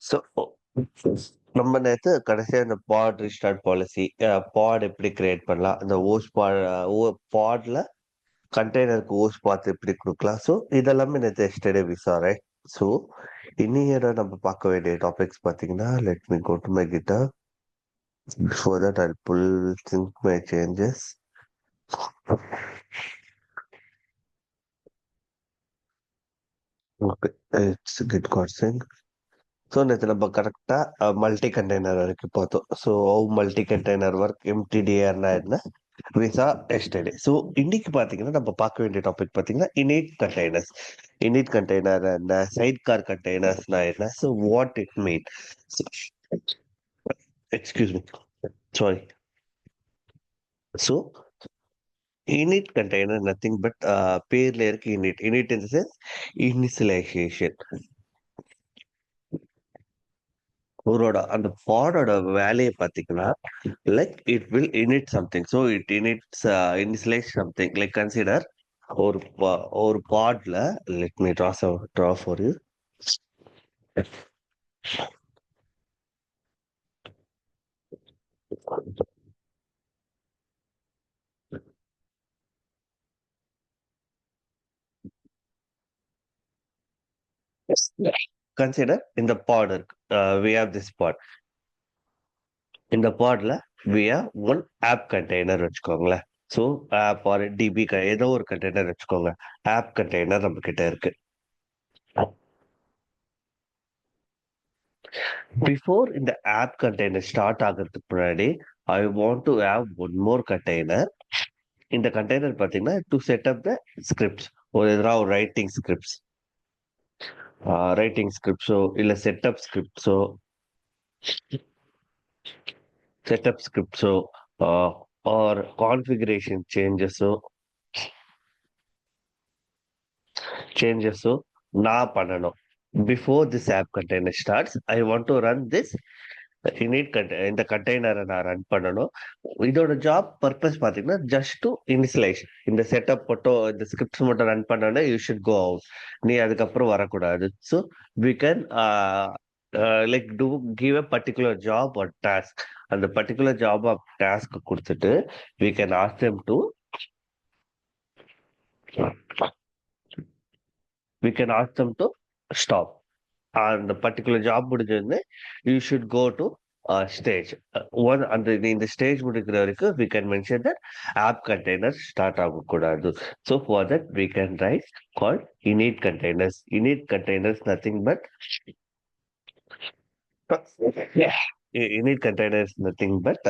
So நம்ம நேத்து கடைசியா இந்த பாட் ரீஸ்டார்ட் பாலிசி பாட் எப்படி கிரியேட் பண்ணலாம் இந்த ஓஸ் பாட்ல கண்டெய்னருக்கு ஓஸ் பாத் எப்படி கொடுக்கலாம் ஸோ இதெல்லாமே நேற்று எஸ்டர்டே விசா ரைட் ஸோ இன்னியோட நம்ம பார்க்க வேண்டிய டாபிக்ஸ் பார்த்தீங்கன்னா let me go to my guitar for that I'll pull sync my changes. Okay, it's git got sync. So நேற்று நம்ம கரெக்டாக மல்டி கண்டெய்னர் வரைக்கும் பார்த்தோம் ஸோ மல்டி கண்டெய்னர் ஒர்க் எம்டிடிஆர்னா என்ன விசா எஸ்டர்டே ஸோ இன்னைக்கு பார்த்தீங்கன்னா நம்ம பார்க்க வேண்டிய டாபிக் பார்த்தீங்கன்னா இனிட் கண்டெய்னர்ஸ் இனிட் கண்டெய்னர் என்ன சைட் கார் கண்டெய்னர்ஸ்னா என்ன so what it mean excuse me sorry so init container nothing but பேர்ல இருக்கு init in the sense initialization அவரோட அந்த பாடோட வேலையை பார்த்தீங்கன்னா like it will init something so it inits initialize something like consider ஒரு பாட்ல let me draw for you consider in the pod we have this pod இந்த பாட்ல we have one app container வச்சுக்கோங்களேன் so app R DP ஏதோ ஒரு container வச்சுக்கோங்க app container நம்ம கிட்ட இருக்கு பிஃபோர் இந்த ஆப் கண்டெய்னர் ஸ்டார்ட் ஆகிறதுக்கு முன்னாடி I want to have one more container இந்த கண்டெய்னர் பார்த்தீங்கன்னா to set up the scripts ஒரு எதிராக ஒரு ரைட்டிங் ஸ்கிரிப்ட்ஸோ இல்லை செட்டப் ஸ்கிரிப்ட்ஸோ ஆர் கான்ஃபிகரேஷன் சேஞ்சஸோ நான் பண்ணணும் before this app container starts I want to run this இந்த கண்டெய்னரை நான் ரன் பண்ணணும் இதோட ஜாப் பர்பஸ் பார்த்தீங்கன்னா ஜஸ்ட் டு இனிஷியலைஸ் இந்த செட்டப் மட்டும் இந்த ஸ்கிரிப்ட்ஸ் மட்டும் ரன் பண்ணோன்னா யூ ஷுட் கோ அவுட் நீ அதுக்கப்புறம் வரக்கூடாது so we can like to give a particular job or task அந்த பர்டிகுலர் ஜாப் ஆஃப் டாஸ்க் கொடுத்துட்டு we can ask them to we can ask them to stop அந்த particular job முடிஞ்சதுன்னு you should go to stage one அந்த இந்த stage முடிக்கிற வரைக்கும் we can mention that app container start ஆகக்கூடாது so for that we can write call init containers nothing but init containers nothing but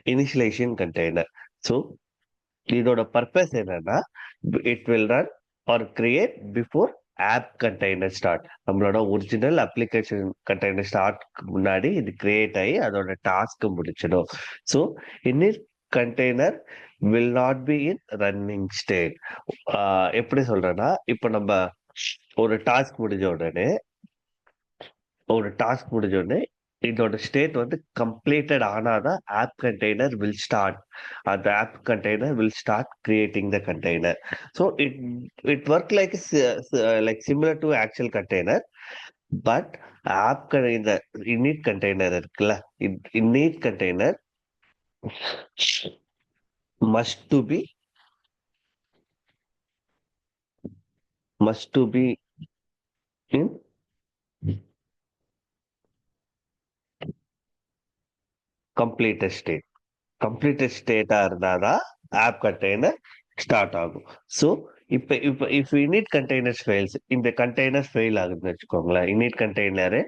initialization container so இதோட purpose என்னன்னா it will run or create before app container start நம்மளோட original application container start முன்னாடி இது create ஆகி அதோட task முடிச்சிடும் so init container will not be in running state எப்படி சொல்றேன்னா இப்போ நம்ம ஒரு டாஸ்க் முடிஞ்ச உடனே இதோட ஸ்டேட் வந்து கம்ப்ளீட்டட் ஆனாதான் ஆப் கண்டெய்னர் வில் ஸ்டார்ட் அந்த app container will start creating the container so it work like similar to actual container but இந்த இன்னிட் கண்டெய்னர் இருக்குல்ல init container must to be in completed ஸ்டேட்டா இருந்தாதான் app container start ஆகும் so இப்போ if init containers fails இந்த container fail ஆகுதுன்னு வச்சுக்கோங்களேன் init container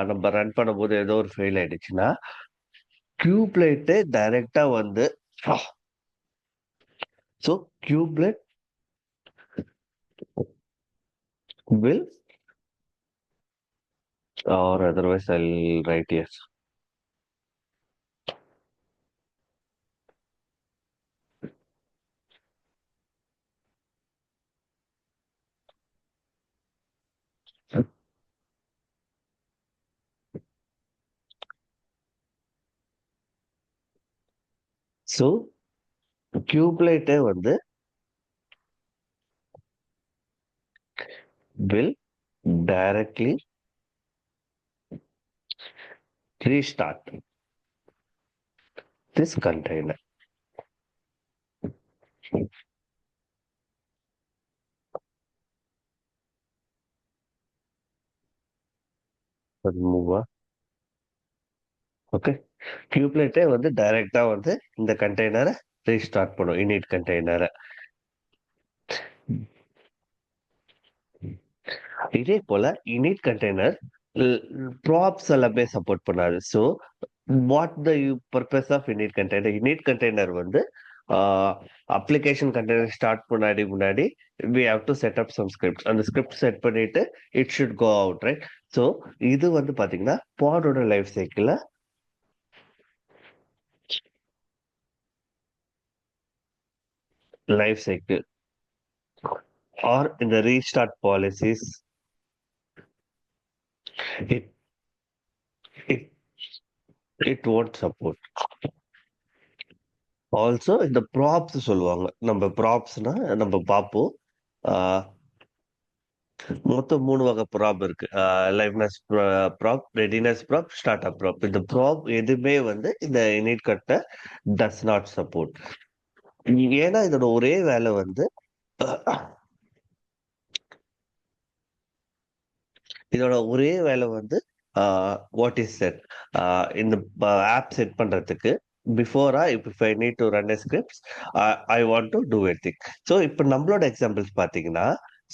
நம்ம ரன் பண்ணும்போது ஏதோ ஒரு ஃபெயில் ஆயிடுச்சுன்னா கியூப்லைட்டு டைரக்டா வந்து so kubelet will or otherwise I'll write yes. So கியூப்லைட்டே வந்து will directly restart this container. Remove. Okay. குப்லேட்டே வந்து டைரக்டா வந்து இந்த கண்டெய்னரை ரீஸ்டார்ட் பண்ணும் இனிட் கண்டெய்னரை. இதே போல இனிட் கண்டெய்னர் ப்ராப்ஸ் எல்லாமே சப்போர்ட் பண்ணாது. So what the purpose of init container? Init container வந்து அப்ளிகேஷன் கண்டெய்னர் ஸ்டார்ட் முன்னாடி முன்னாடி we have to set up some script. அந்த ஸ்கிரிப்ட் செட் பண்ணிட்டு it should go out, right? So இது வந்து பாத்தீங்கன்னா பாடோட life cycle life cycle or இந்த restart policies it it it won't support. Also இந்த ப்ராப்ஸ் சொல்லுவாங்க. நம்ம ப்ராப்ஸ்னா நம்ம பார்ப்போம். ஆஹ் மொத்தம் 3 வகை ப்ராப் இருக்கு. Liveness probe, readiness probe, startup அப் ப்ராப். இந்த ப்ராப் எதுவுமே வந்து இந்த இனிட் கட்ட டஸ் நாட் சப்போர்ட். ஏன்னா இதோட ஒரே வேலை வந்து இதோட ஒரே வேலை வந்து வாட் இஸ் செட் இந்த ஆப் செட் பண்றதுக்கு பிஃபோரா if I need to run a scripts I want to do everything. So இப்போ நம்மளோட எக்ஸாம்பிள்ஸ் பார்த்தீங்கன்னா,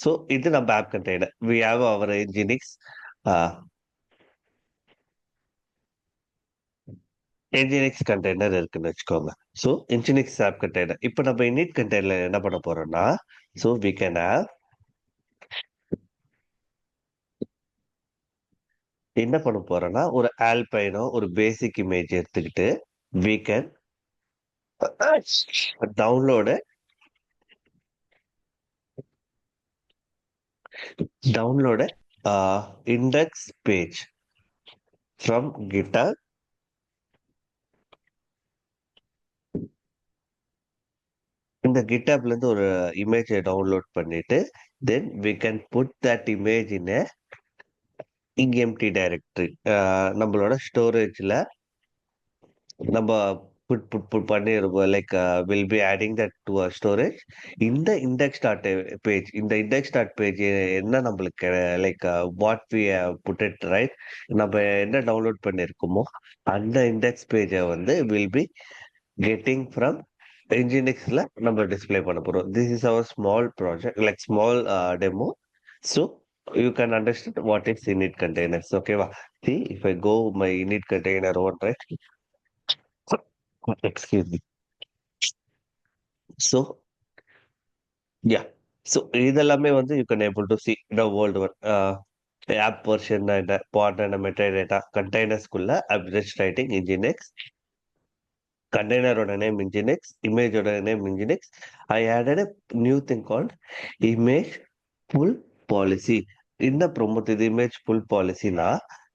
ஸோ இது நம்ம app container we have our nginx nginx container இருக்குன்னு வச்சுக்கோங்க. ஸோ என்ஜினிக்ஸ் ஆப் கண்டெய்னர் இப்போ நம்ம இனிட் கண்டெய்னர் என்ன பண்ண போறோம்னா, ஸோ வி கேன் ஹேவ் என்ன பண்ண போறோம்னா ஒரு ஆல்பைனோ ஒரு பேசிக் இமேஜ் எடுத்துக்கிட்டு we can download a index page from GitHub. இந்த GitHubல இருந்து ஒரு இமேஜை டவுன்லோட் பண்ணிட்டு then we can put that image in a empty directory. நம்மளோட ஸ்டோரேஜ்ல நம்ம புட் பண்ணிருக்கோம். Like will be adding that to a storage. இந்த இண்டெக்ஸ் டாட் பேஜ், இந்த இண்டெக்ஸ் டாட் பேஜ் என்ன நம்மளுக்கு like what we put it right, நம்ம என்ன download பண்ணிருக்கோமோ அந்த இண்டெக்ஸ் பேஜை வந்து வில் பி கெட்டிங் ஃப்ரம் இன்ஜினிக்ஸ்ல நம்ம டிஸ்பிளே பண்ண போறோம். This is our small project like small demo. So you can understand what is init containers. Okay va? See if I go my init container one, right? Excuse me. So yeah. So இதெல்லாமே வந்து you can able to see the world one. App version and pod and metadata containers குள்ள I'm just writing nginx. Container ஓட name nginx. Image ஓட name nginx. I added a new thing called image pull policy. இந்த promote இது image pull policy னா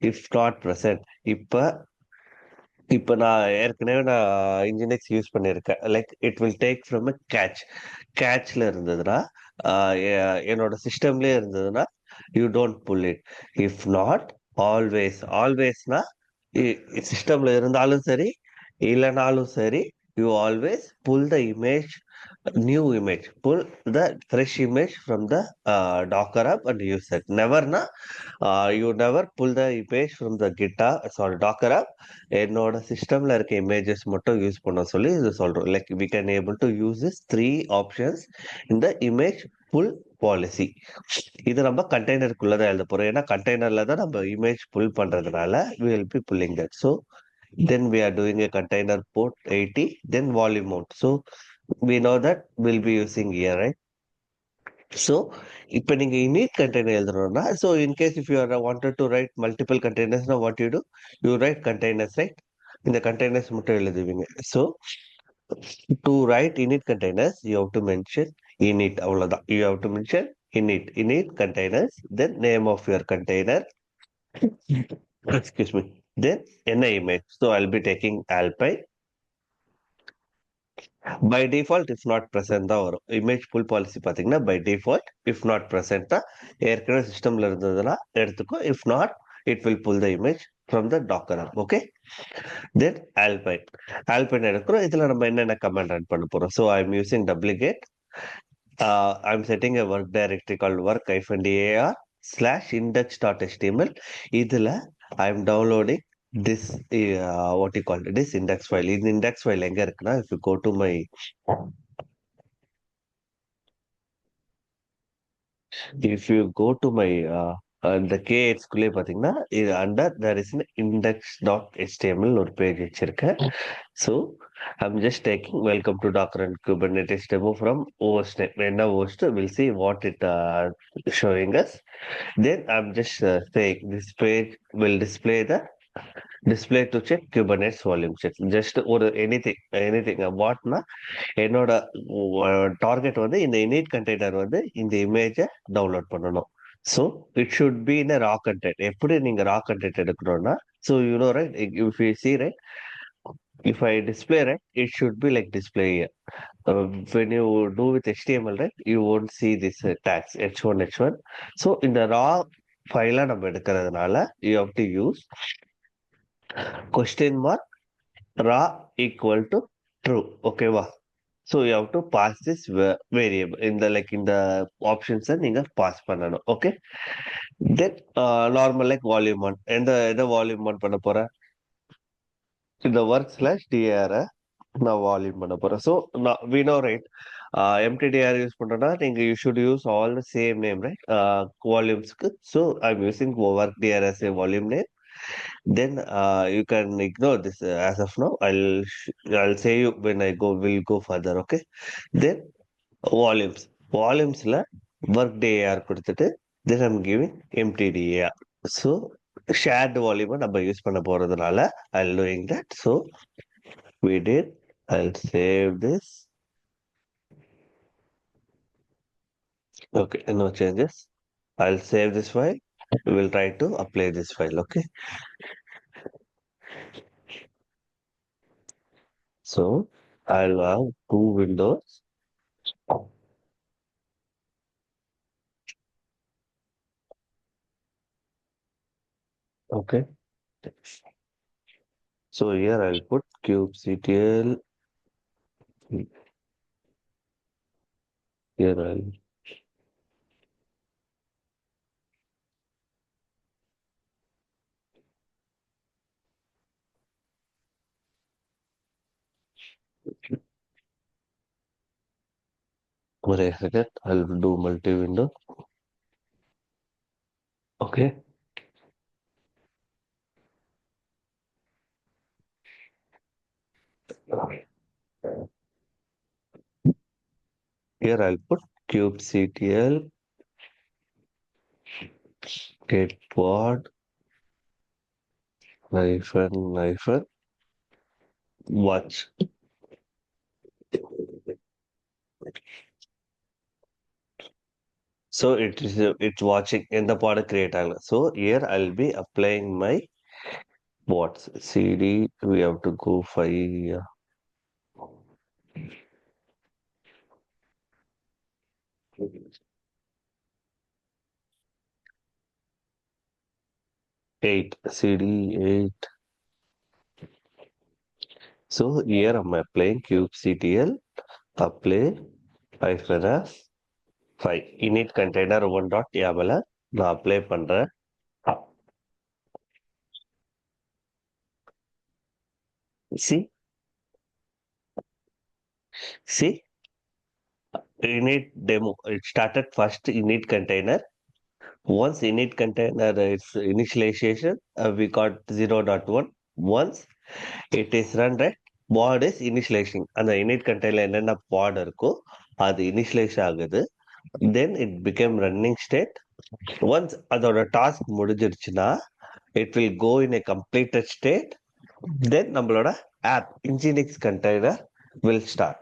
if not present. இப்ப இப்ப நான் ஏற்கனவே இன்ஜினிக்ஸ் யூஸ் பண்ணியிருக்கேன். Like it will take from a கேட்ச்ல இருந்ததுன்னா என்னோட சிஸ்டம்லயே இருந்ததுன்னா you don't pull it. If not ஆல்வேஸ்னா சிஸ்டம்ல இருந்தாலும் சரி இல்லைனாலும் சரி you always pull the image, new image, pull the fresh image from the Docker app and use it. நெவர்னா you never pull the image from the sorry Docker app. என்னோட சிஸ்டம்ல இருக்க இமேஜஸ் மட்டும் யூஸ் பண்ண சொல்லி இது சொல்றோம். Like we can able to use this three options இந்த இமேஜ் புல் பாலிசி. இது நம்ம கண்டெய்னருக்குள்ளதான் எழுத போறோம். ஏன்னா கண்டெய்னர்ல தான் நம்ம இமேஜ் புல் பண்றதுனால we will be pulling that. So then we are doing a container port 80, then volume mount. So we know that we'll be using here, right? So இப்ப நீங்க init container எழுதணும்னா, so in case if you are wanted to write multiple containers, now what you write containers, right? இந்த containers மட்டும் எழுதுவீங்க. So to write init containers you have to mention init, அவ்வளவுதான். You have to mention init containers, then name of your container, excuse me, then என்ன image. So I'll be taking alpine. By default if not present தான் வரும். Image pull policy பார்த்தீங்கன்னா by default if not present தான். ஏற்கனவே சிஸ்டம்ல இருந்ததுன்னா எடுத்துக்கோ. If not it will pull the image from the Docker app. Okay. Then Alpine. Alpine எடுக்கிறோம். இதுல நம்ம என்னென்ன command run பண்ண போறோம். So I'm using duplicate. I'm setting a work directory called work-dir slash index.html. இதுல I'm downloading this what you call it, this index file. இந்த index file எங்க இருக்குன்னா, if you go to my if you go to my the K8S குள்ளே பார்த்தீங்கன்னா இது under there is an index.html ஒரு page வச்சிருக்கேன். So I'm just taking welcome to Docker and Kubernetes demo from host name. When a host, we'll see what it showing us. Then I'm just saying this page will display to check Kubernetes volume check. Just or anything whatனா என்னோட target வந்து இந்த init container வந்து இந்த இமேஜை download பண்ணணும். So it should be in raw content. எப்படி நீங்க raw content எடுக்கணும்னா, so you know right, if you see right, if I display right, it should be like display here. When you do with HTML, right, you won't see this tags h1 h1. So in the raw file நம்ம எடுக்கிறதுனால you have to use question mark raw equal to true. Okay வா? So you have to pass this variable in the like in the options நீங்க pass பண்ணணும். Okay. Then normal like volume 1. எந்த volume 1 பண்ண போற? இந்த work slash dir நான் volume பண்ண போறேன். ஸோ நான் we know right, emptydir use பண்றேன்னா நீங்க you should use all the same name right வால்யூம்ஸ்க்கு. So I am using work dir as a volume name. Then you can ignore this as of now. I'll say you when I go will go further. Okay. Then வால்யூம்ஸ்ல work dir கொடுத்துட்டு then I'm giving mtdir. So shared volume நம்ம use பண்ண போறதுனால I'll doing that. So we did. I'll save this. Okay, no changes. I'll save this file. We'll try to apply this file. Okay. So I'll have two windows. Okay. So here I'll put kubectl. Here I'll wait a second. I'll do multi-window. Okay. Here I'll put kubectl get pod hyphen watch. So it's watching in the pod create. So here I'll be applying my What's CD? We have to go 8 CD 8. So here I'm applying kubectl apply hyphen as 5 init container 1.yaml நான் apply பண்றேன். See, see, init demo. It started first init container. Once init container is initialization, we got 0.1. Once it is run right, mod is initializing. அந்த init container என்னென்ன pod இருக்கோ அது initialize ஆகுது. Then it became running state. Once அதோட task முடிஞ்சிருச்சுன்னா it will go in a completed state. Then நம்மளோட app Nginx container will start.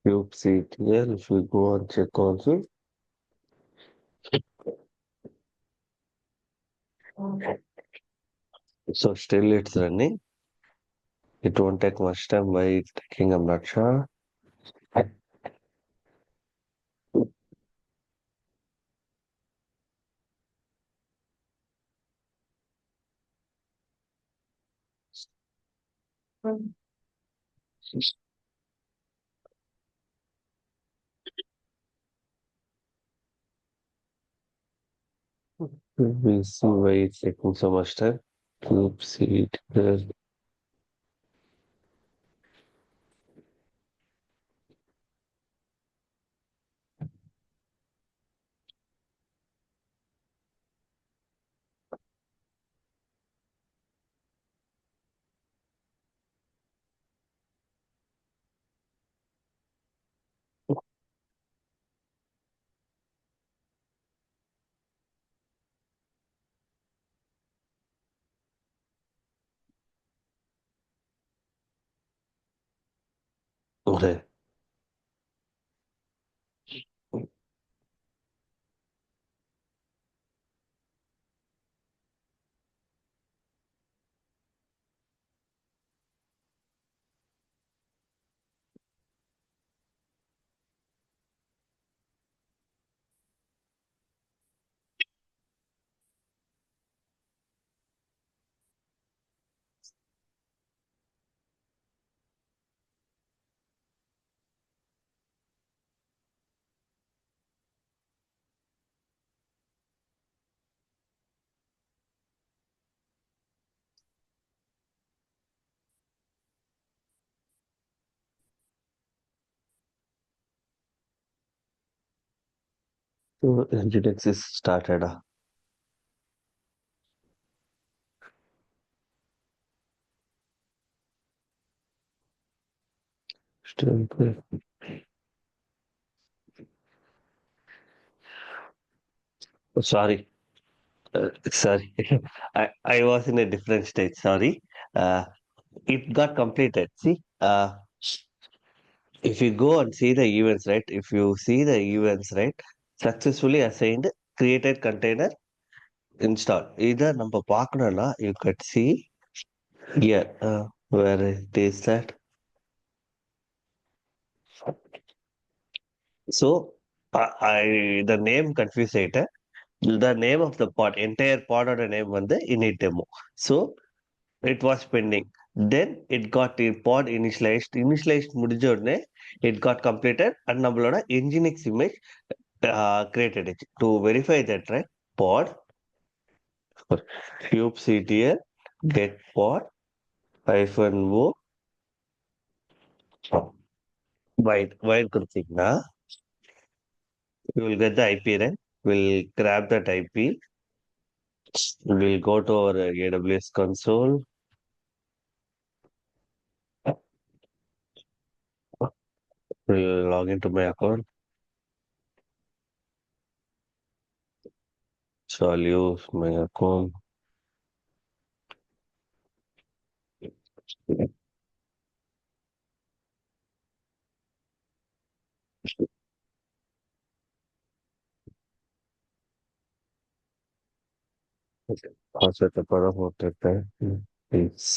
kubectl, if we go on check console, so still it's running. It won't take much time. Why it's taking, I'm not sure. We'll see why it's taking so much time. Oops, it. Okay. So Nginx is started. Still, sorry. Sorry. I was in a different stage. Sorry. Uh, it got completed. See, if you go and see the events, right? If you see the events, right? Successfully assigned, created container, install. Either number பார்க்கணும்னா you could see here. Where it is that? So, the name confused it. The name of the pod, entire pod or name was the init demo. So it was pending. Then it got the pod initialized. Initialized முடிஞ்ச உடனே it got completed and நம்மளோட Nginx image created it. To verify that, right? Pod kubectl get pod hyphen o while கொடுத்தீங்கன்னா you will get the IP rank. We'll grab that IP. We'll go to our AWS console. We'll log into my account. So I'll use my account. Password para போட்டுட்டேன். PC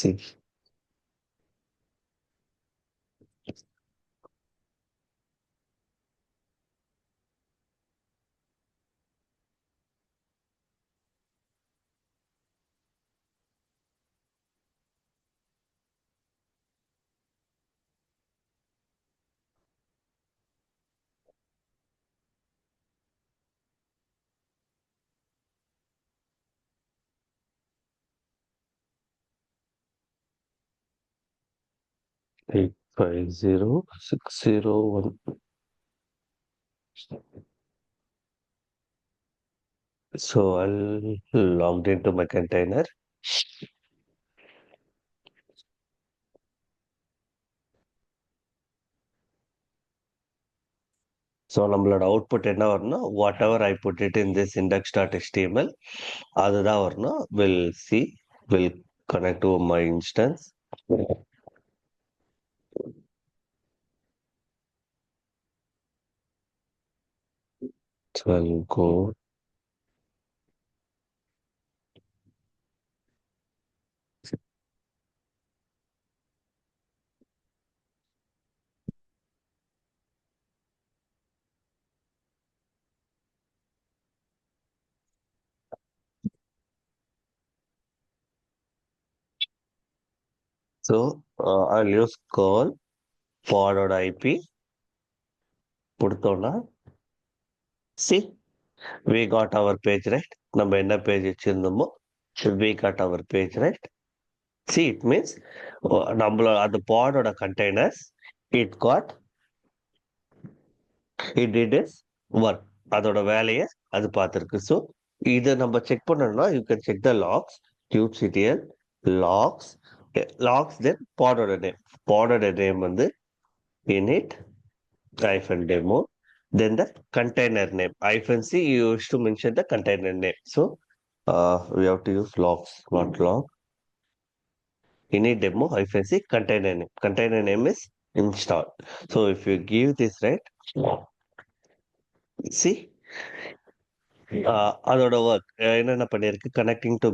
850601. So I'll logged into my container. So நம்மளோட output என்ன வரும்னா whatever I put it in this index.html அதுதான் வரணும். Will see, will connect to my instance. So I'll go. So I'll use curl forward IP கொடுத்தோம்னா see we got our page, right? நம்ம என்ன page வச்சிருந்தோமோ we got our page, right? See, it means நம்மளோட அந்த பாடோட containers it got it did its work. அதோட வேலையை அது பார்த்திருக்கு. So இதை நம்ம செக் பண்ணணும்னா you can check the logs kubectl logs logs then பாடோட நேம். பாடோட நேம் வந்து init hyphen demo, then the container name hyphen c you used to mention the container name. So we have to use logs, not log. Init demo hyphen c container name. Container name is install. So if you give this, right, see அதோட work என்னென்ன பண்ணியிருக்கு, connecting to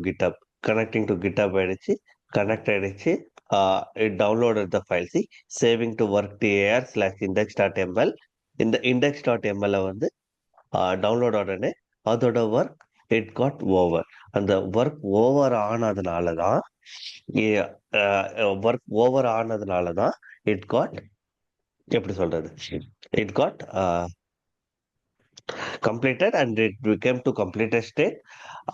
GitHub ஆயிடுச்சு, connect ஆயிடுச்சு. It downloaded the file. See saving to work tar/index.ml. இந்த index.ml வந்து download உடனே அதோட work it got over. அந்த ஒர்க் ஓவர் ஆனதுனால தான் இட் காட், எப்படி சொல்றது, it got completed and it became to completed state.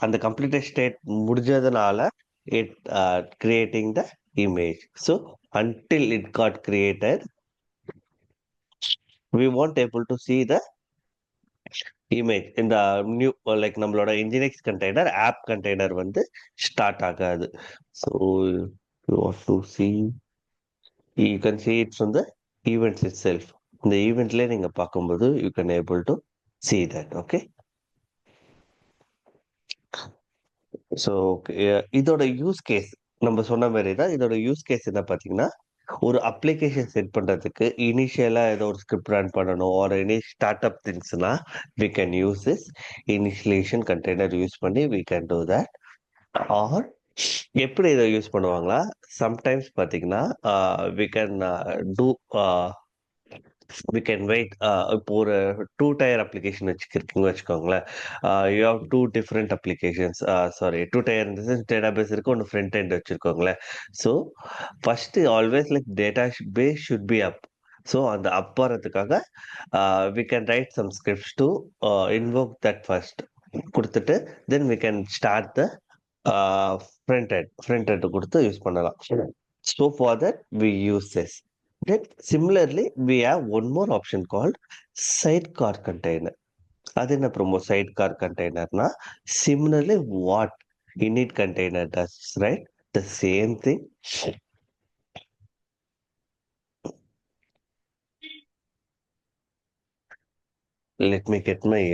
And the completed state முடிஞ்சதுனால it creating the image. So until it got created we won't able to see the image in the new like நம்மளோட nginx container app container வந்து start ஆகாது. So you want to see, you can see it from the events itself. இந்த ஈவெண்ட்லேயே நீங்க பார்க்கும்போது you can able to see that. Okay. So இதோட use case நம்ம சொன்ன மாதிரி தான். இதோட யூஸ் கேஸ் என்ன பார்த்தீங்கன்னா, ஒரு அப்ளிகேஷன் செட் பண்றதுக்கு இனிஷியலா ஏதோ ஒரு ஸ்கிரிப்ட் ரன் பண்ணணும் ஆர் எனி ஸ்டார்ட் அப் திங்ஸ்னா we can use this initialization container use பண்ணி we can do that. Or எப்படி இதை யூஸ் பண்ணுவாங்களா, சம்டைம்ஸ் பார்த்தீங்கன்னா we can do we can wait. இப்போ ஒரு டூ டயர் அப்ளிகேஷன் வச்சுக்கோங்களேன். You have two different applications, sorry two tier இந்த sense database இருக்கு, ஒன்று ஃப்ரண்ட் எண்ட் வச்சுருக்கோங்களேன். So first always like database should be up. So அந்த அப் வர்றதுக்காக we can write some scripts to invoke that first கொடுத்துட்டு then we can start the front end கொடுத்து use பண்ணலாம். So for that we use this. Then similarly, we have one more option called sidecar container. அது என்ன promo sidecar container na similarly what init container does, right? The same thing. Let me get my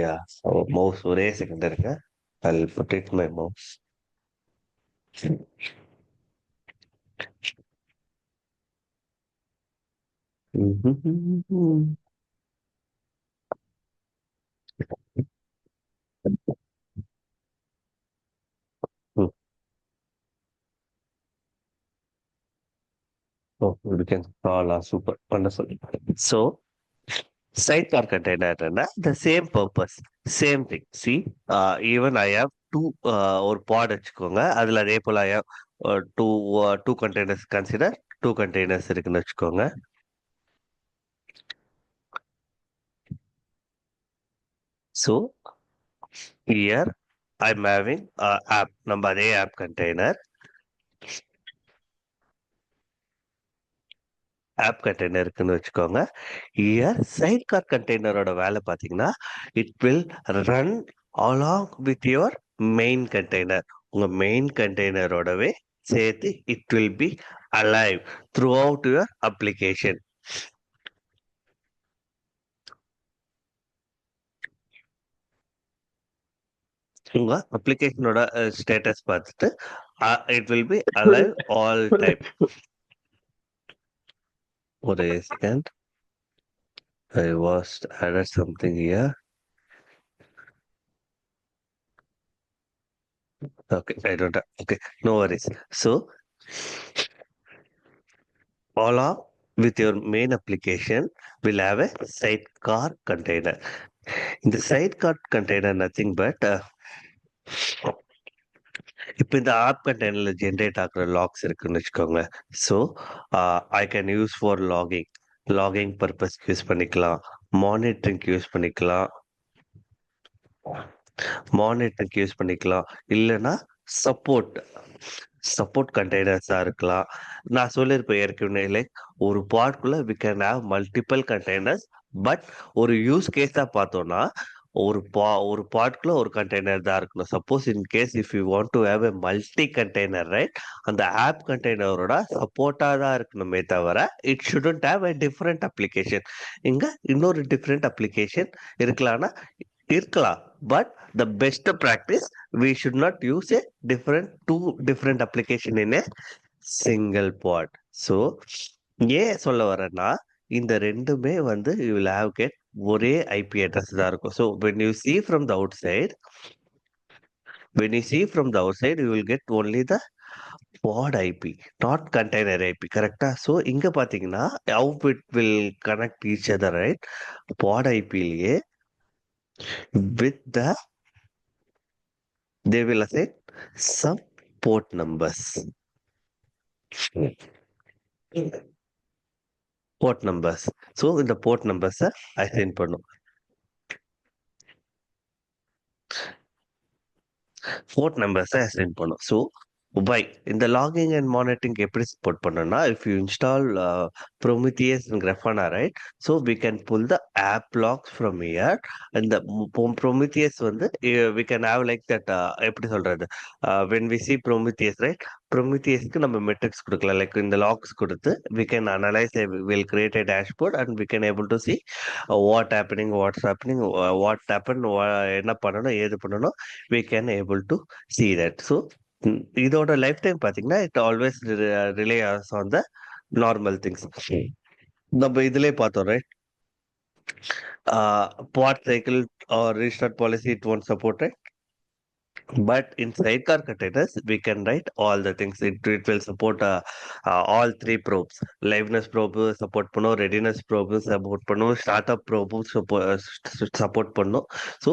mouse. ஒரே second இருங்க. I'll put it my mouse. Oh, we can call super wonderful. So sidecar container the same purpose, same thing. See, even I have two or pod வச்சுக்கோங்க. அதுல அதே போல I have two containers. Consider two containers இருக்குன்னு வச்சுக்கோங்க. So here I'm having app, நம்ம அதே app container இருக்குன்னு வச்சுக்கோங்க. Here sidecar container-ஓட வேலை பார்த்தீங்கன்னா it will run along with your main container. உங்க main container-ஓடவே சேர்த்து it will be alive throughout your application. உங்க application-ஓட status பார்த்துட்டு it will be alive all time. ஒரு second, I was added something here. Okay, I don't have, okay, no worries. So along with your main application will have a sidecar container. In the sidecar container, nothing but இப்போ இந்த app கண்டெய்னர்ல generate ஆகுற logs இருக்குன்னு வச்சுக்கோங்க. So I can use for logging பர்பஸ்க்கு use பண்ணிக்கலாம், மானிட்டரிங்க்கு use பண்ணிக்கலாம், இல்லைன்னா சப்போர்ட் சப்போர்ட் கண்டெய்னர்ஸா இருக்கலாம். நான் சொல்லியிருப்பேன் ஏற்கனவே, லைக் ஒரு பாட்குள்ள we can have multiple containers. But ஒரு யூஸ் கேஸா பார்த்தோம்னா ஒரு பாட்குள்ள ஒரு கண்டெய்னர் தான் இருக்கணும். Suppose in case if you want to have a multi container, right, அந்த ஆப் கண்டெய்னரோட சப்போர்ட்டா தான் இருக்கணுமே தவிர it shouldn't have a different application. இங்க இன்னொரு டிஃப்ரெண்ட் அப்ளிகேஷன் இருக்கலாம்னா இருக்கலாம். But the best practice, we should not use a two different application in a single pod. So ஏன் சொல்ல வரேன்னா, இந்த ரெண்டுமே வந்து you will have get ஒரே ஐபி அட்ரஸ் தான் இருக்கும். So when you see from the outside you will get only the pod IP, not container IP. கரெக்டா? So இங்க பாத்தீங்கன்னா how it will connect each other, right? pod IP லயே with they will assign some port numbers. Port numbers. So இந்த port numbers assign பண்ணும். Port numbers assign பண்ணும். So why இந்த logging and monitoring எப்படி support பண்ணணும்னா, if you install Prometheus and Grafana, right, so we can pull the app logs from here. And the Prometheus வந்து we can have like that, எப்படி சொல்றது, when we see Prometheus, right, Prometheusக்கு நம்ம metrics கொடுக்கலாம், like இந்த logs கொடுத்து we can analyze, we'll create a dashboard and we can able to see what's happening, what happened, என்ன பண்ணணும் ஏது பண்ணணும், we can able to see that. So இதோட life time பாத்தீங்கன்னா it always rely on the normal things. நம்ம இதுலயே பார்த்தோம், right, pod cycle or restart policy it won't support. But in sidecar containers, we can write all the things. It will support all three probes. Liveness probe support பண்ணும், readiness probe support பண்ணும், startup probe support பண்ணும். So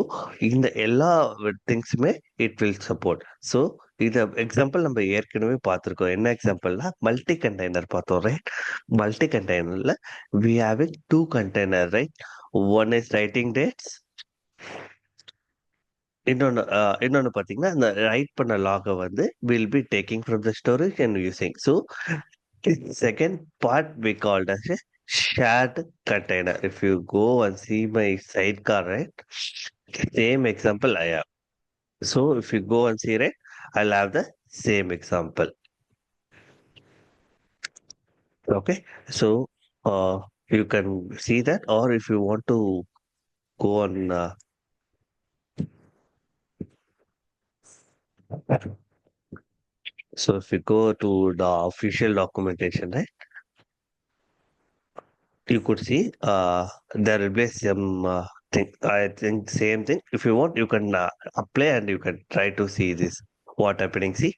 இந்த எல்லா திங்ஸுமே it will support. So இது example நம்ம ஏற்கனவே பார்த்துருக்கோம். என்ன எக்ஸாம்பிள்னா மல்டி கண்டெய்னர் பார்த்தோம், ரைட். மல்டி கண்டெய்னர்ல we having two container, right. One is writing dates, இன்னொன்னு பாத்தீங்கன்னா அந்த ரைட் பண்ண லாக வந்து will be taking from the storage and using. So second part we called as shared container. If you go and see my sidecar, right, same example I have. So if you go and see, right, I'll have the same example. Okay, so you can see that, or if you want to go on so if you go to the official documentation, right, you could see there will be some thing. I think same thing. If you want, you can apply and you can try to see this. What happening? See,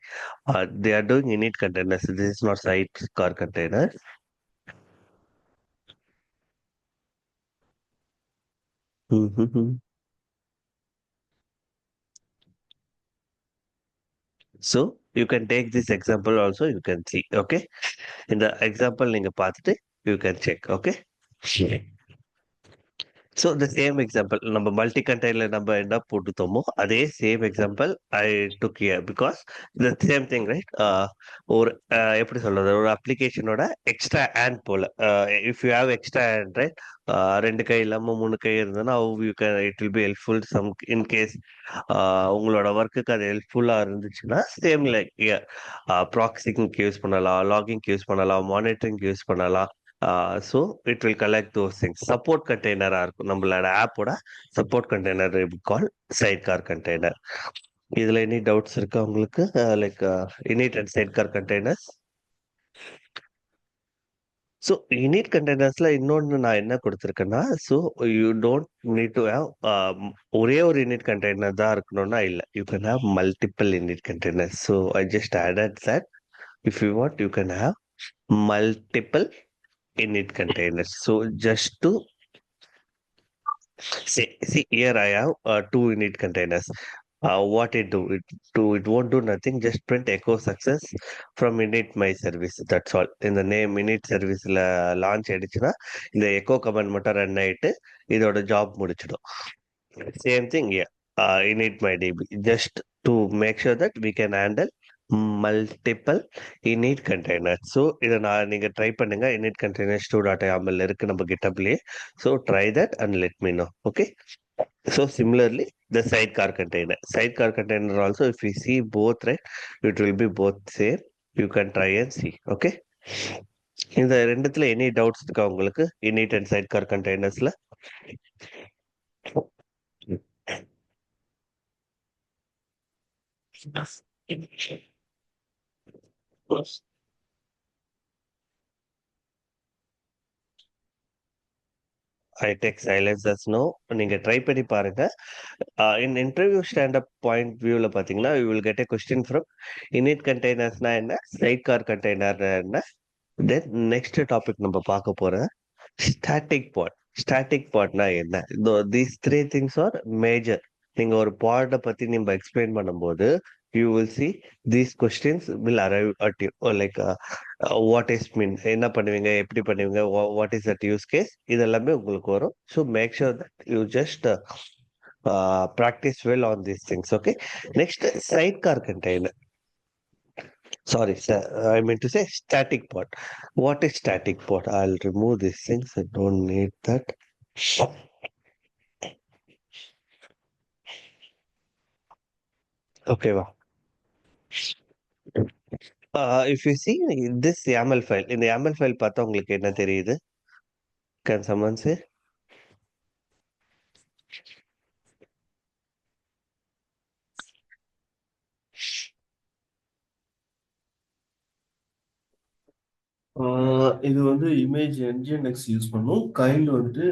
they are doing init containers. This is not sidecar container. Mhm. So you can take this example also. You can see. Okay, in the example, நீங்க பார்த்துட்டு you can check. Okay. So the same example நம்ம multi container நம்ம என்ன போட்டுத்தோமோ அதே same example I took here because the same thing, right. ஒரு எப்படி சொல்றது, ஒரு அப்ளிகேஷனோட எக்ஸ்ட்ரா ஹேண்ட் போல, if you have extra hand, right, ரெண்டு கை இல்லாம மூணு கை இருந்ததுன்னா you can it will be helpful some in case உங்களோட ஒர்க்குக்கு அது ஹெல்ப்ஃபுல்லா இருந்துச்சுன்னா சேம் லைக் ப்ராக்சிங் யூஸ் பண்ணலாம், லாகிங் யூஸ் பண்ணலாம், மானிட்டரிங் யூஸ் பண்ணலாம். So it will collect those things. Support கண்டெய்னரா இருக்கும் நம்மளோட ஆப்போட support container call sidecar container. இதுல எனி டவுட்ஸ் இருக்கா உங்களுக்கு, like init and sidecar containers? So init கண்டெய்னர்ஸ்ல இன்னொன்று நான் என்ன கொடுத்துருக்கேன்னா, so you don't need to have ஒரே ஒரு இனிட் கண்டெய்னர் தான் இருக்கணும்னா இல்லை, you can have multiple init containers. So I just added that if you want you can have multiple init containers. So just to see here I have two init containers. what it won't do nothing. Just print echo success from init my service. That's all. In the name init service launch ஆயிடுச்சுன்னா இந்த echo command மட்டும் run ஆயிட்டு இதோட job முடிச்சிடும். Same thing, yeah. Init my DB just to make sure that we can handle multiple init containers. So இதை நீங்க try பண்ணுங்க. init containers 2.yaml இருக்கு நம்ம GitHubலயே. So try that and let me know. Okay. So similarly, the sidecar container also, if we see both, right, it will be both same. You can try and see. Okay. இந்த ரெண்டுத்துல any doubts இருக்கா உங்களுக்கு init and sidecar containersல? I take silence as no. நீங்க try பண்ணி பாருங்க. In interview standup point வியூல பாத்தீங்கன்னா you will get a question from init கண்டெய்னர்ஸ்னா என்ன, சைட் கார் கண்டெய்னர் என்ன, தென் நெக்ஸ்ட் டாபிக் நம்ம பார்க்க போற ஸ்டாட்டிக் பாட். ஸ்டாட்டிக் பாட்னா என்ன? These three things are major. நீங்க ஒரு பாட பத்தி நீங்க எக்ஸ்பிளைன் பண்ணும்போது you will see these questions will arrive at you. Like what is mean, என்ன பண்ணுவீங்க, எப்படி பண்ணுவீங்க, what is that use case, இது எல்லாமே உங்களுக்கு வரும். So make sure that you just practice well on these things. Okay. Next, sidecar container. Sorry, sir, I meant to say static pod. What is static pod? I'll remove these things. I don't need that. Okay, wow. If you see this YAML file, in the YAML file பார்த்தா உங்களுக்கு என்ன தெரியுது? Can someone say? இது வந்து image என்ஜிஎன்எக்ஸ் use பண்ணும். Kind வந்துட்டு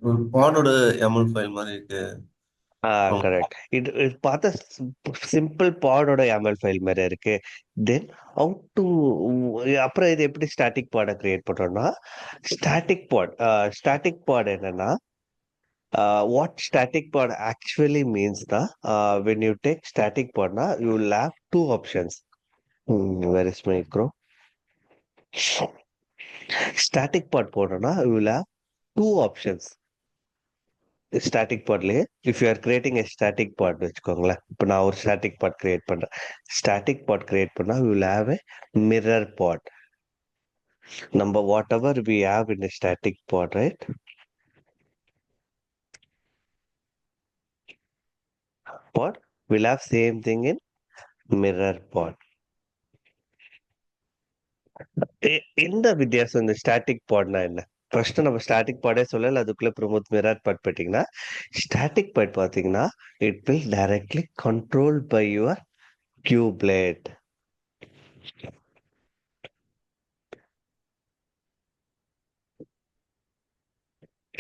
ஒரு பாடோட ML file மாதிரி இருக்கு. கரெக்ட். இது பார்த்தா சிம்பிள் பாடோட YAML ஃபைல் மாதிரி இருக்கு. தென் அவுட் டு அப்புறம் இது எப்படி ஸ்டாட்டிக் பாடை கிரியேட் பண்றோம்னா, ஸ்டாட்டிக் பாட் என்னன்னா, what static pod actually means when you take static pod you will have two options. Where is my crow? Static pod போடுறோம்னா you will have two options. Static podலயே if you are creating a static pod வச்சுக்கோங்களேன். இப்போ நான் ஒரு static pod create பண்றேன். Static pod create பண்ணா we will have a mirror pod. Number whatever we have in a static pod, right? Pod will have same thing in mirror pod. எந்த வித்தியாசம் இந்த static பாட்னா என்ன? ஃபர்ஸ்ட் நம்ம static பாடே சொல்லல, அதுக்குள்ள ப்ரோமோட் மிரர் பாட் போயிட்டீங்கன்னா, ஸ்டாட்டிக் பாட் பாத்தீங்கன்னா it will directly control by your kubelet.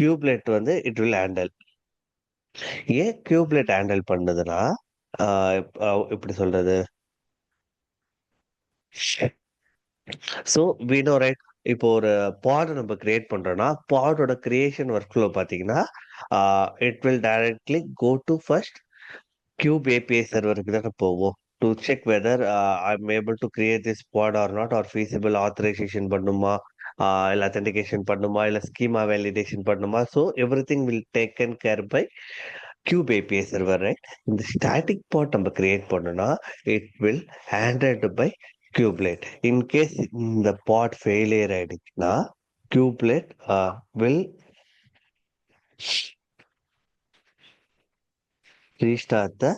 Kubelet வந்து இட் வில் ஹேண்டில். ஏன் கியூப்லேட் ஹேண்டில் பண்ணுதுன்னா, எப்படி சொல்றது, ஸோ we know right. இப்போ ஒரு பாட் நம்ம கிரியேட் பண்றோம்னா பாடோட கிரியேஷன் ஒர்க் ஃப்ளோ பாத்தீங்கன்னா it will directly go to first kube API சர்வருக்கு தானே போவோம். To check whether I am able to create this pod or not, or feasible authorization பண்ணுமா, இல்ல அத்தன்டிகேஷன் பண்ணுமா, இல்ல ஸ்கீமா வேலிடேஷன் பண்ணுமா. So every thing will taken care by kube API server, right? இந்த static pod நம்ம create பண்ணோம்னா it will handled by kubelet. In case இந்த pod failure ஆயிடுச்சுன்னா குயூப்லேட் will restart the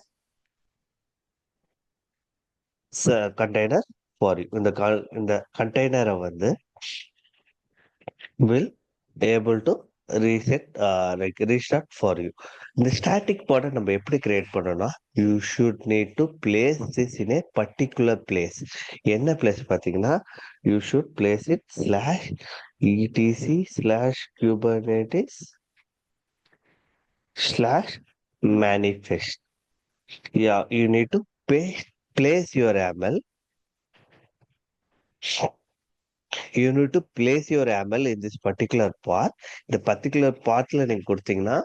container for you. இந்த கண்டெய்னரை வந்து will able to reset like restart for you. இந்த static பாட்டை நம்ம எப்படி கிரியேட் பண்ணோம்னா you should need to place this in a particular place. என்ன பிளேஸ் பார்த்தீங்கன்னா you should place it slash etc slash Kubernetes slash manifest. Yeah, you need to place your YAML You need to place your YAML in this particular path. The particular pathல நீங்க கொடுத்தீங்கன்னா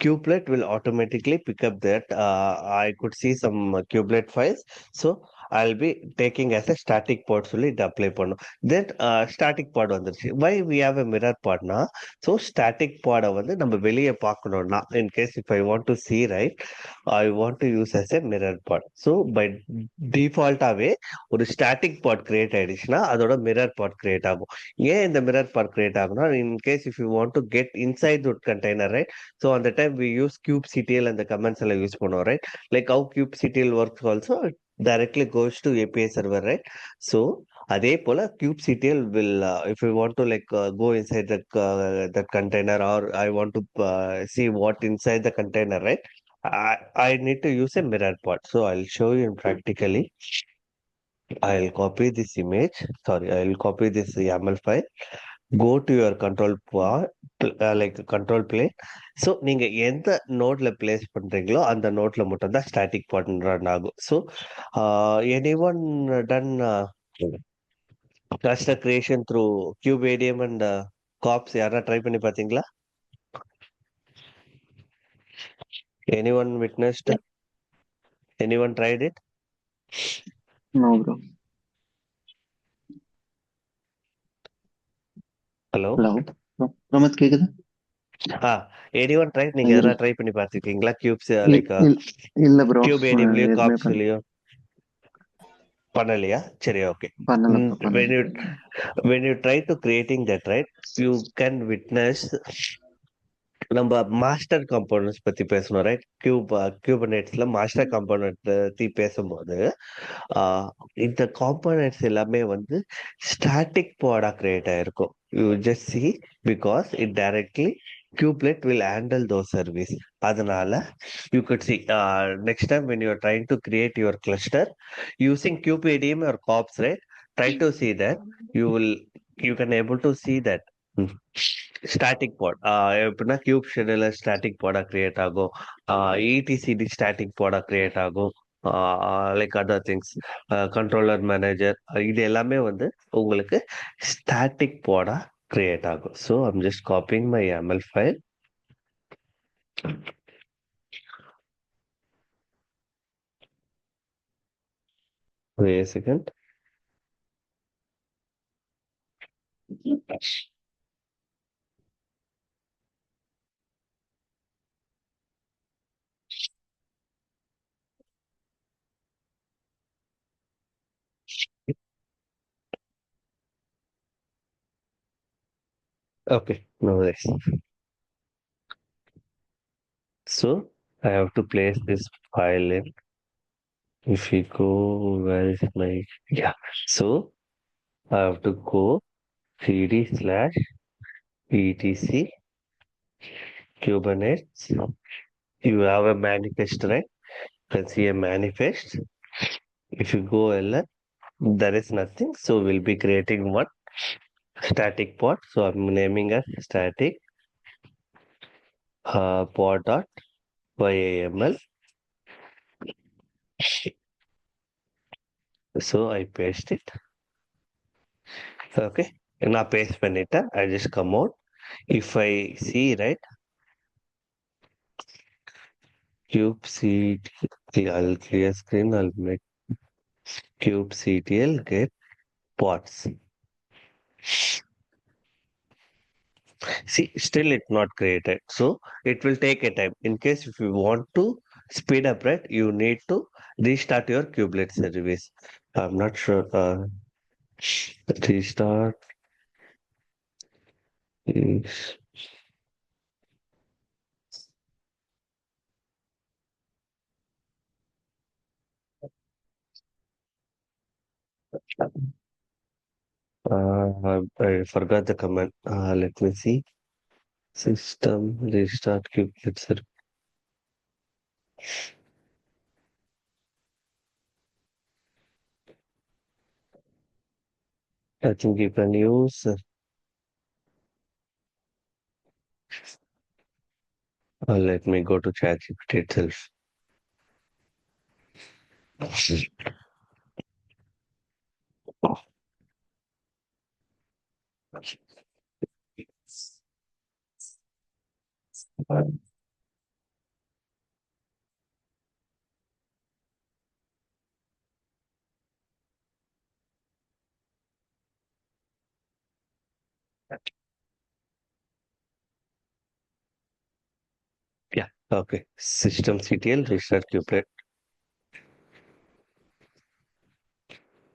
kubelet will automatically pick up that. I could see some kubelet files. So I'll be taking as a static pod சொல்லி இது apply பண்ணும். Then static pod வந்துருச்சு. Why we have a mirror podனா, so static pod வந்து நம்ம வெளியே பார்க்கணும்னா, in case if I want to see, right, I want to use as a mirror pod. So by default ஆவே ஒரு static பாட் create ஆயிடுச்சுன்னா அதோட mirror pod create ஆகும். ஏன் இந்த மிரர் பாட் கிரியேட் ஆகும்னா, in case if you want to get inside that container, right, so அந்த time we use kube CTL அந்த கமெண்ட்ஸ் எல்லாம் யூஸ் பண்ணுவோம், right, like how kube CTL works also directly goes to API server, right? So அதே போல kubectl will if you want to like go inside that container, or I want to see what inside the container, right, I need to use a mirror pod. So I'll show you practically. I'll copy this image. Sorry, I'll copy this YAML file. Go to your control like control plane. So நீங்க எந்த நோட்ல place பண்றீங்களோ அந்த நோட்ல மட்டும் தான் static பாட் run ஆகும். So anyone done cluster creation through CubeADM and COPS யாரா ட்ரை பண்ணி பாத்தீங்களா? Anyone witnessed? Anyone tried it? No, bro. Hello? Hello. Ramat கேக்குதா? Anyone tried? நீங்க இல்ல யாரா ட்ரை பண்ணி பார்த்திருக்கீங்களா? Cubes இல்- like இல்- இல்ல ப்ரோ, CubeADMலயோ எதுவுமே COPSலயோ பண்ணலையா? சரி, ஓகே. பண்ணல ப்ரோ, When பண்ணல. you try to creating that, right, you can witness நம்ம மாஸ்டர் காம்போனன்ட்ஸ் பத்தி பேசணும், ரைட்? கியூபர்நெட்ஸ்ல மாஸ்டர் காம்போனன்ட் பத்தி பேசும்போது இந்த காம்போனன்ட்ஸ் எல்லாமே வந்து ஸ்டாட்டிக் பாடா கிரியேட் ஆயிருக்கும். You just C, because it directly kubelet will handle those service. அதனால you could see next time when you are trying to create your cluster using kubeadm or cops, right, try to see that you can able to see that static pod எப்படின்னா kube scheduler static பாடா create ஆகும், ETCD static பாடா create ஆகும், like other things controller manager, இது எல்லாமே வந்து உங்களுக்கு static பாடா கிரியேட் ஆகும். So I'm just copying my YAML file. Wait a second. Okay, no worries. So I have to place this file in. If we go, where is my, yeah. So I have to go cd/etc Kubernetes. You have a manifest, right? You can see a manifest. If you go LN, there is nothing. So we'll be creating one static pod. So I'm naming as static pod.yaml. So I paste it. Okay. நான் paste பண்ணிட்டேன். I just come out. If I see, right, kubectl, I'll clear screen. I'll make kubectl get pods. See, still it's not created. So it will take a time. In case if you want to speed up, right, you need to restart your kubelet service. I'm not sure. Restart is I forgot the command. Let me see. System restart kubelet service. I think you can use. Let me go to ChatGPT itself. Yeah. Okay. Systemctl restart kubelet.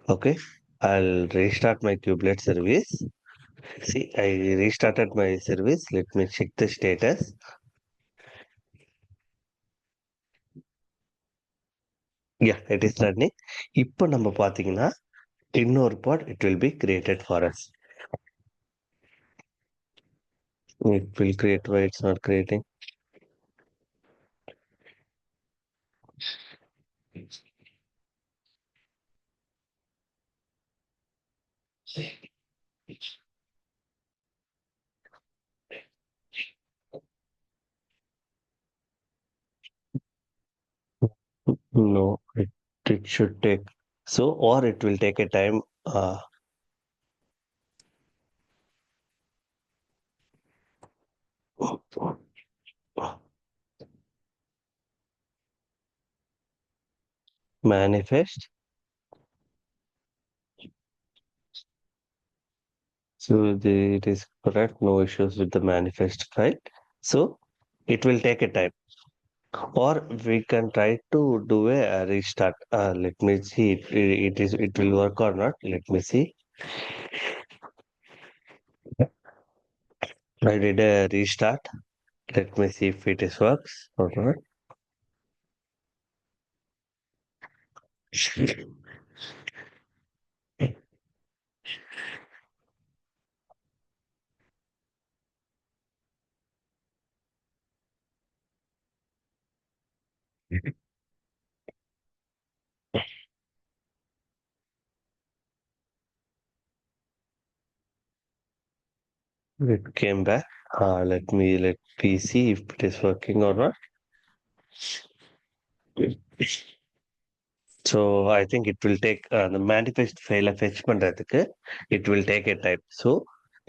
Okay. I'll restart my kubelet service. See, I restarted my service. Let me check the status. Yeah, it is running. இப்போ நம்ம பார்த்தீங்கன்னா இன்னொரு pod it will be created for us. It will create why it's not creating. No, it should take. So, or it will take a time. Manifest. So it is correct. No issues with the manifest file. So it will take a time. Or we can try to do a restart. Let me see it will work or not. Let me see. I did a restart. Let me see if it is works or not. It came back. Let me see if it is working or not. So I think it will take the manifest file fetch பண்றதுக்கு it will take a time. So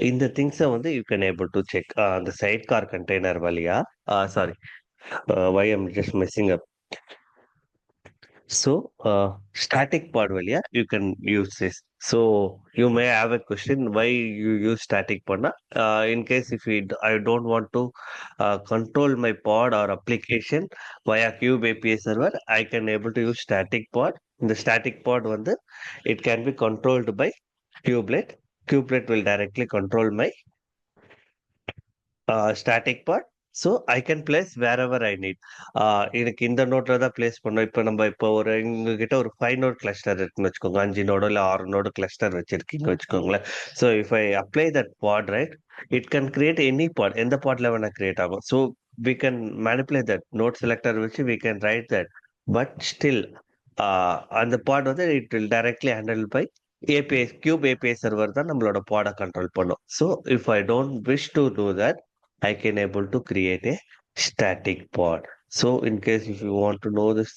இந்த things வந்து you can able to check the sidecar container வழியா sorry why I'm just messing up. So static pod வழியா you can use this. So you may have a question why you use static pod na? In case if I don't want to control my pod or application via Cube API server, I can able to use static pod. The static pod வந்து it can be controlled by kubelet. Kubelet will directly control my static part. So I can place wherever I need. எனக்கு இந்த நோட்டில் தான் place பண்ணோம். இப்போ நம்ம இப்போ எங்ககிட்ட ஒரு 5 நோட் கிளஸ்டர் இருக்குன்னு வச்சுக்கோங்க. 5 நோடு இல்லை 6 நோடு கிளஸ்டர் வச்சிருக்கீங்க வச்சுக்கோங்களேன். So if I apply that pod right, it can create any pod. எந்த பாட்ல வேணா கிரியேட் ஆகும். So we can manipulate that node selector வச்சு we can write that. But still அந்த பாட் வந்து it will directly handle by API. Kube API server தான் நம்மளோட பாடை கண்ட்ரோல் பண்ணும். So if I don't wish to do that, I can able to create a static pod. So in case if you want to know this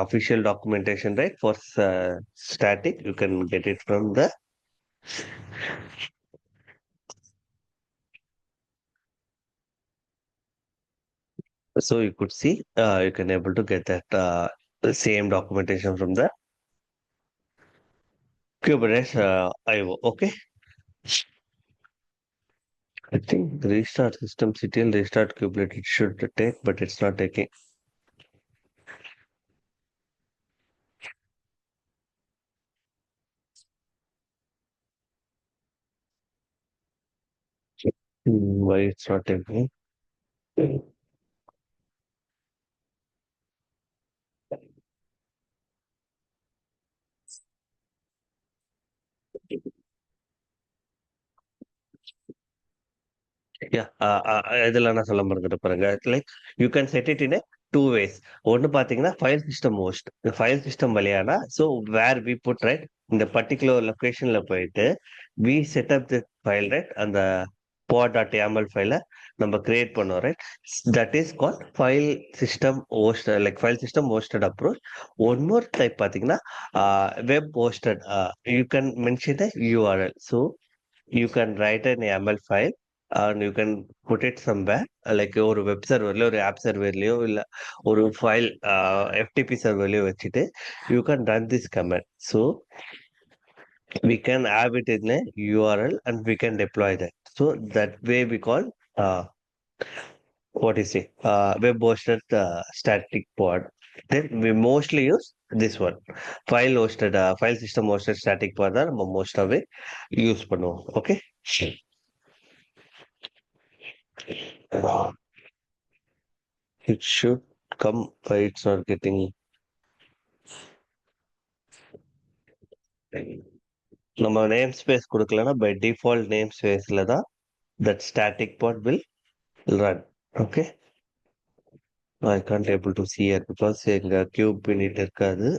official documentation, right, for static, you can get it from the. So you could see, you can able to get that the same documentation from the Kubernetes IO. Okay. I think restart system CTL, restart Kubernetes it should take, but it's not taking. Why it's not taking? Yeah, இதெல்லாம் நான் சொல்ல மறந்துட்டு பாருங்க. Like you can set it in two ways. ஒன்னு பாத்தீங்கன்னா file system host. இந்த file system வழியானா so where we put right இந்த பர்டிகுலர் லொகேஷன்ல போயிட்டு we set up the file right அந்த pod.yaml ஃபைல நம்ம கிரியேட் பண்ணோம் ரைட். That is called file system host, like file system hosted approach. One more type பாத்தீங்கன்னா web hosted. You can mention URL. So you can write an YAML file and you can put it somewhere like ஒரு web சர்வர்லயோ ஒரு app சர்வர்லயோ இல்ல ஒரு file FTP சர்வர்லயோ வச்சுட்டு you can run this command. So we can have it in a URL and we can deploy that. So that way we call what is it? Web hosted static pod. Then we mostly use this one. File system hosted static pod தான் நம்ம most of it use பண்ணுவோம். Okay. It should come, but it's not getting. நம்ம name space கொடுக்கலன்னா by default name ஸ்பேஸ்ல தான் that static pod will run. Okay. I can't able to see it because எங்க cube init இருக்காது.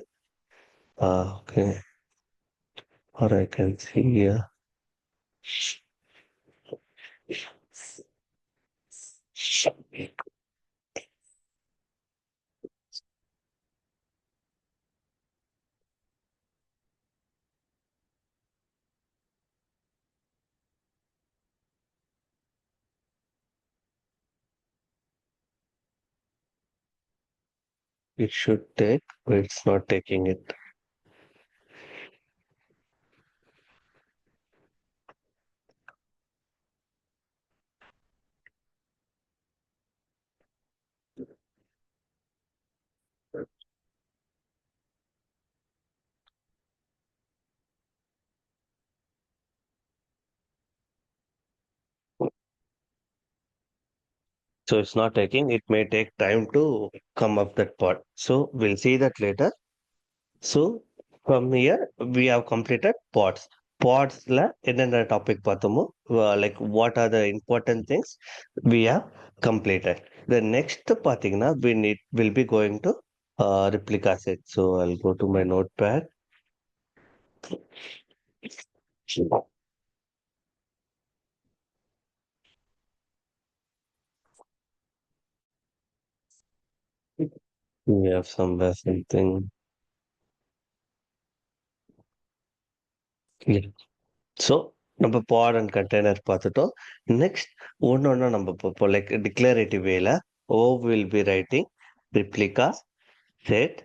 Okay. Or I can see here. It should take, but it's not taking it. So it's not taking, it may take time to come up that part. So we'll see that later. So from here, we have completed pods. Pods என்னென்ன topic பார்த்தோமோ like what are the important things we have completed. The next பார்த்தீங்கன்னா will be going to replica set. So I'll go to my notepad. We have somewhere something. Yeah. So நம்ம pod and container பார்த்துட்டோம். Next ஒன்னொன்னா நம்ம பார்ப்போம். Like declarative வேல O will be writing replica set.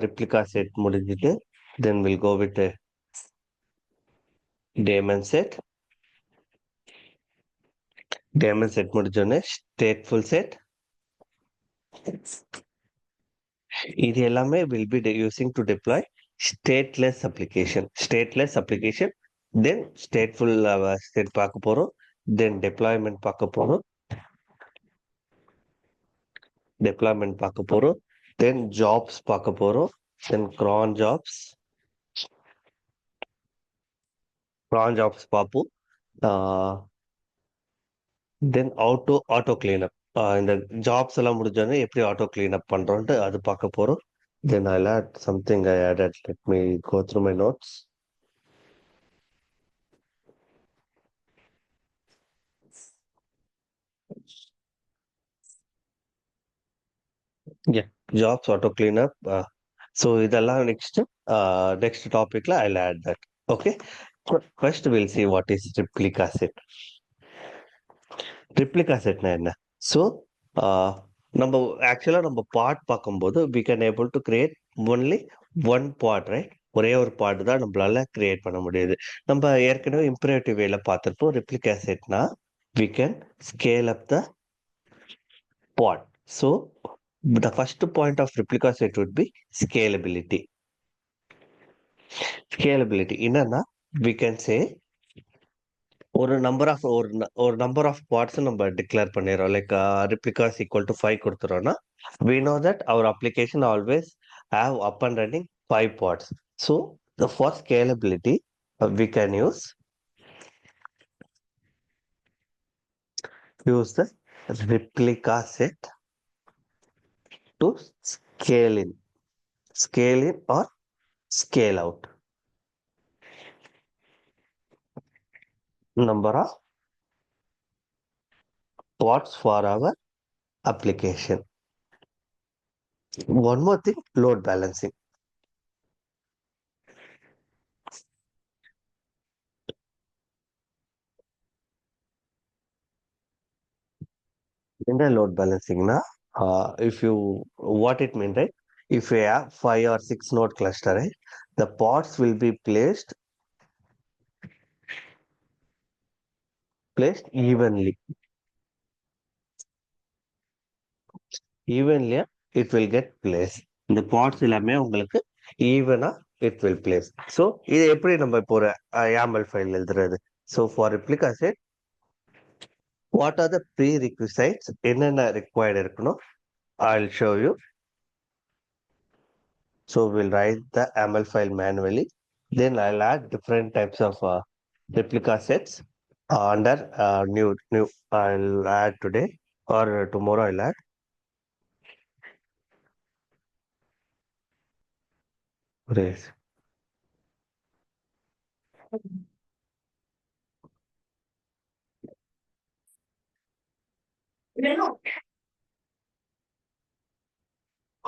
Replica set முடிஞ்சிட்டு then we'll go with the daemon set. Daemon set முடிஞ்சோடனே stateful set. இது எல்லாமே will be using to deploy stateless application. Stateless application then stateful state பார்க்க போறோம். Then deployment பார்க்க போறோம். Then jobs பார்க்க போறோம். Then cron jobs பார்ப்போம். Then auto cleanup. இந்த ஜாப்ஸ் எல்லாம் முடிஞ்சோடனே எப்படி auto cleanup பண்றோம்ட்டு அது பார்க்க போறோம். Then I'll add something I added. Let me go through my notes. Yeah, jobs auto cleanup. So இதெல்லாம் next topicல I'll add that. Okay. First we'll see what is replica set. Replica setனா என்ன? So நம்ம ஆக்சுவலா நம்ம part பார்க்கும்போது we can able to create only one part, right? ஒரே ஒரு part தான் நம்மளால create பண்ண முடியுது. நம்ம ஏற்கனவே imperative வேல பார்த்திருப்போம். Replica setனா we can scale up the part. So the first point of replica set would be scalability. என்னன்னா we can say ஒரு நம்பர் ஆஃப் பார்ட்ஸ் நம்ம டிக்ளேர் பண்ணிடுறோம் like replica is equal to 5 கொடுத்துறோம்னா we know that our application always have up and running 5 parts. So for scalability we can use the replica set to scale in or scale out number of parts for our application. One more thing, load balancing. In the load balancing, na, if you what it means, right? If you have 5 or 6 node cluster, right, the pods will be placed evenly it will get placed. இந்த pods எல்லாமே உங்களுக்கு ஈவனா it will place. So இது எப்படி நம்ம இப்போ ஒரு YAML file எழுதுறது? So for replica set what are the prerequisites, என்னென்ன ரிக்வயர்டு இருக்கணும், I'll show you. So we'll write the YAML file manually. Then I'll add different types of replica sets under new. I'll add today or tomorrow. I'll add. Raise.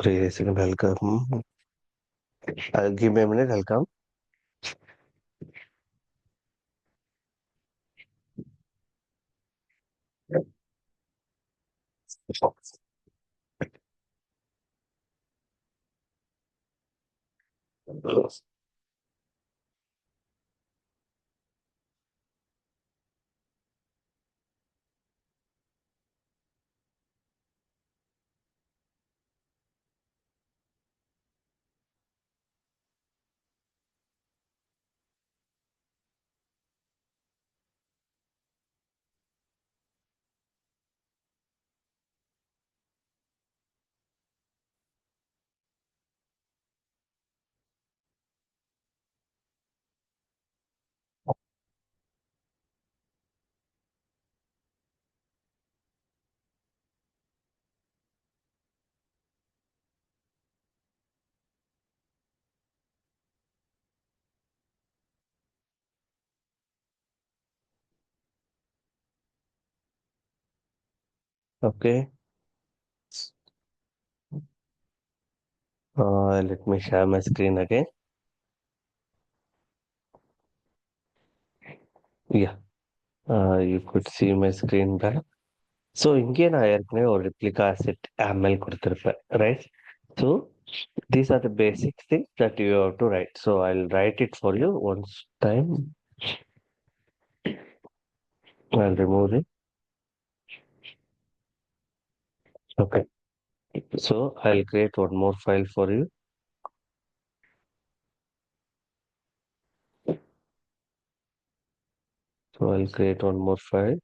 Raise. I'll come. I'll give me a minute. I'll come. Okay. Let me share my screen again. Yeah. You could see my screen back. So இங்கே நான் ஏற்கனவே ஒரு replica set ML கொடுத்துருப்பேன், right? So these are the basic things that you have to write. So I'll write it for you once time. I'll remove it. Okay. So I'll create one more file for you. So I'll create one more file.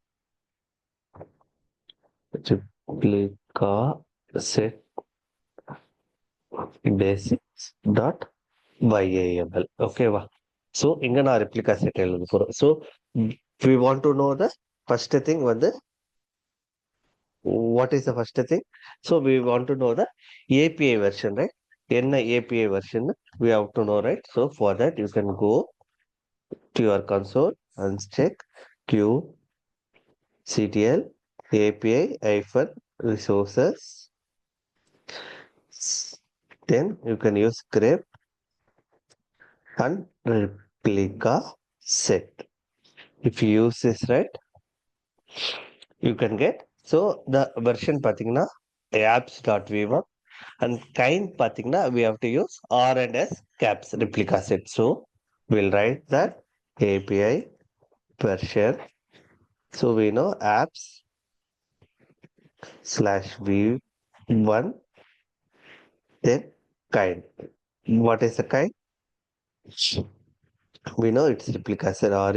Replica set basics dot YAML. Okay, wow. So இங்க நான் replica set எழுத போறோம். So we want to know the first thing வந்து what is the first thing? So we want to know the API version, right? என்ன API version we have to know, right? So for that you can go to your console and check qctl API hyphen resources. Then you can use grep and replica set. If you use this, right, you can get. So the version pathina apps.v1 and kind pathina we have to use R and S caps replica set. So we'll write that API version. So we know apps slash v1, then kind. What is the kind? We know it's replica set or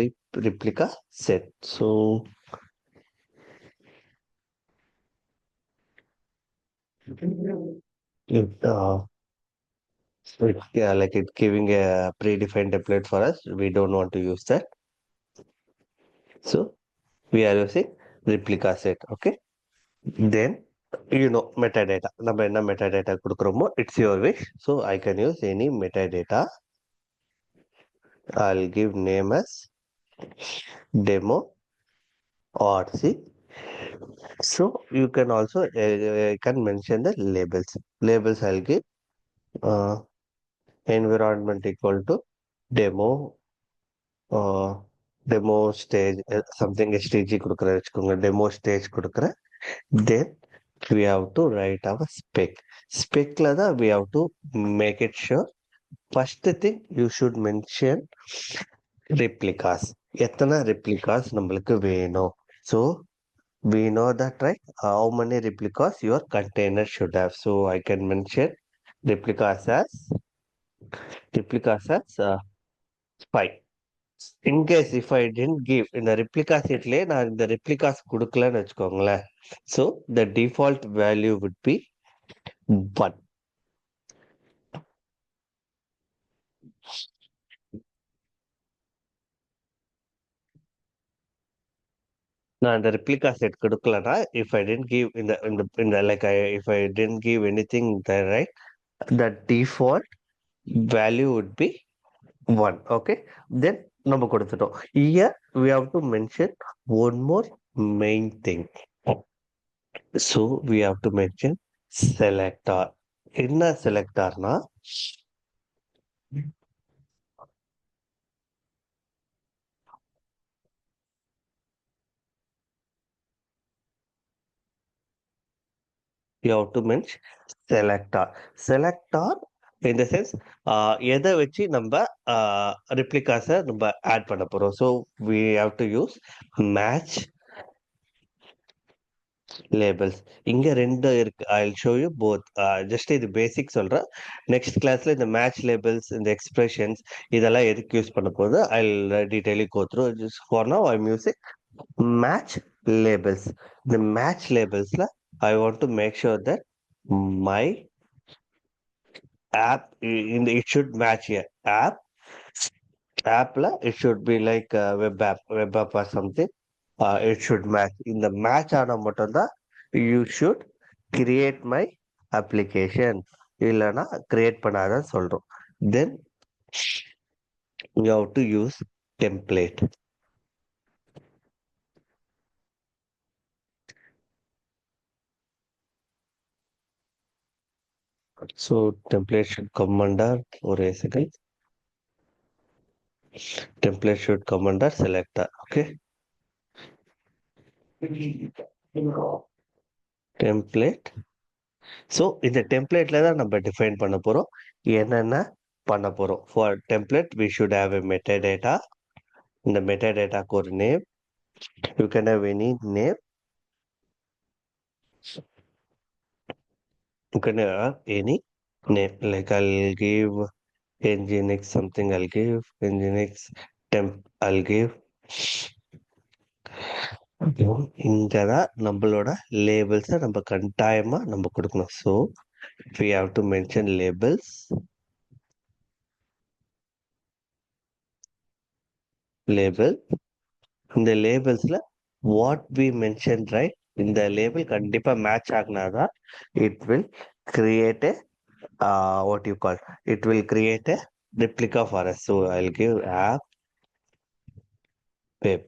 replica set. So it, yeah, like it giving a predefined template for us. We don't want to use that. So we are using replica set. Okay. Then metadata. நம்ம என்ன metadata கொடுக்குறோமோ it's your wish. So I can use any metadata. I'll give name as demo rc. So you can also can mention the labels. Labels I'll give uh, environment equal to demo uh, demo stage something STG கொடுக்குறேன் வச்சுக்கோங்க, demo stage கொடுக்குறேன். Then we have to write our spec. Spec la we have to make it sure. First thing you should mention replicas. எத்தனை replicas நம்மளுக்கு வேணும். So we know that, right? How many replicas your container should have. So I can mention replicas as replicas as 5. In case if I didn't give இந்த replica setலயே நான் இந்த replicas கொடுக்கலன்னு வச்சுக்கோங்களேன். So the default value would be 1. நான் இந்த replica set கொடுக்கலன்னா if I didn't give in the like if I didn't give anything there, right? The default value would be 1. Okay. Then நம்ம கொடுத்துட்டோம். Here we have to mention one more main thing. So we have to mention selector. என்ன செலக்டார்னா you have to mention selector. Selector in the sense எதை வச்சு நம்ம replicas நம்ம add பண்ண போறோம். So we have to use match labels. இங்க ரெண்டு இருக்கு. I'll show you both. Just இது basic சொல்றேன். Next classல இந்த match labels, இந்த expressions இதெல்லாம் எதுக்கு யூஸ் பண்ண போகுது I'll detail go through. Just for now I'm using match labels. The match labelsல I want to make sure that my app it should match here. Appல it should be like web app or something. It should match. இந்த match ஆனா மட்டும்தான் you should create my application. இல்லைன்னா create பண்ணாதான் சொல்றோம். Then you have to use template. So template should come under ஒரு second. Template should come under selector. Okay. Template. So இந்த டெம்ப்ளேட்ல தான் நம்ம டிஃபைன் பண்ண போறோம் என்னென்ன பண்ண போறோம். For template we should have a metadata. இந்த மெட்டாடேட்டாக்கு ஒரு name. You can have any name. You can have any name. Like I'll give nginx something. I'll give nginx temp. I'll give. இங்க தான் நம்மளோட லேபிள்ஸை நம்ம கட்டாயமா நம்ம கொடுக்கணும். So we have to mention labels. Label. இந்த லேபிள்ஸ்ல வாட் வி மென்ஷன் ரைட் இந்த லேபிள் கண்டிப்பா மேட்ச் ஆகினாதான் it will create a what you call it will create a replica for us. So I'll give app web.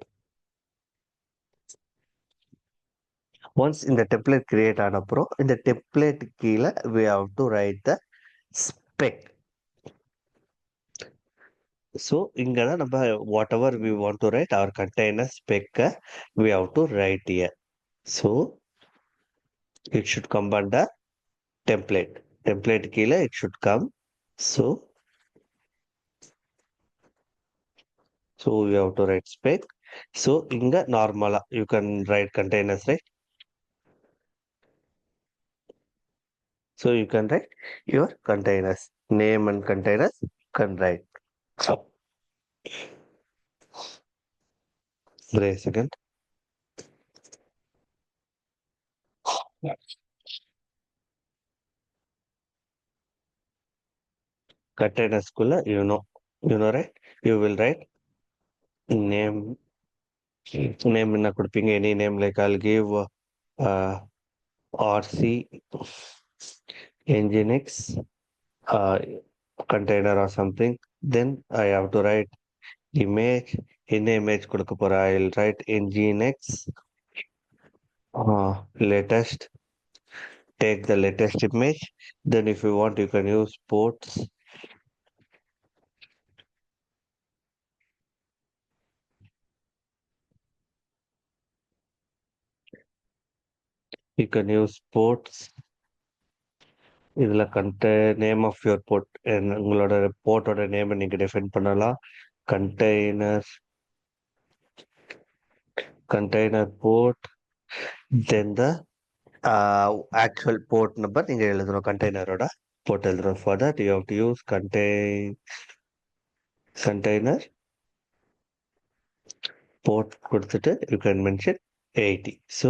Once இந்த template create ஆன அப்புறம் இந்த template கீழே we have to write the spec. So இங்கதான் நம்ம whatever we want to write our container spec we have to write here. So it should come under template கீழே it should come. So you have to write spec. So inga normala you can write containers, right? So you can write your containers name and containers can write. So wait a second. Containers kulla you know right, you will write name. Name enna kudupinga any name, like I'll give rc nginx uh, container or something. Then I have to write image. In image கொடுக்க போற I'll write nginx latest. Take the latest image. Then if you want you can use ports. You can use ports. இதுல name of your port, உங்களோட போர்ட்டோட name நீங்க define பண்ணலாம். Container container port, then the actual port number நீங்க எழுதணும். கண்டெய்னரோட port எழுதணும். For that you have to use container port கொடுத்துட்டு you can mention 80. So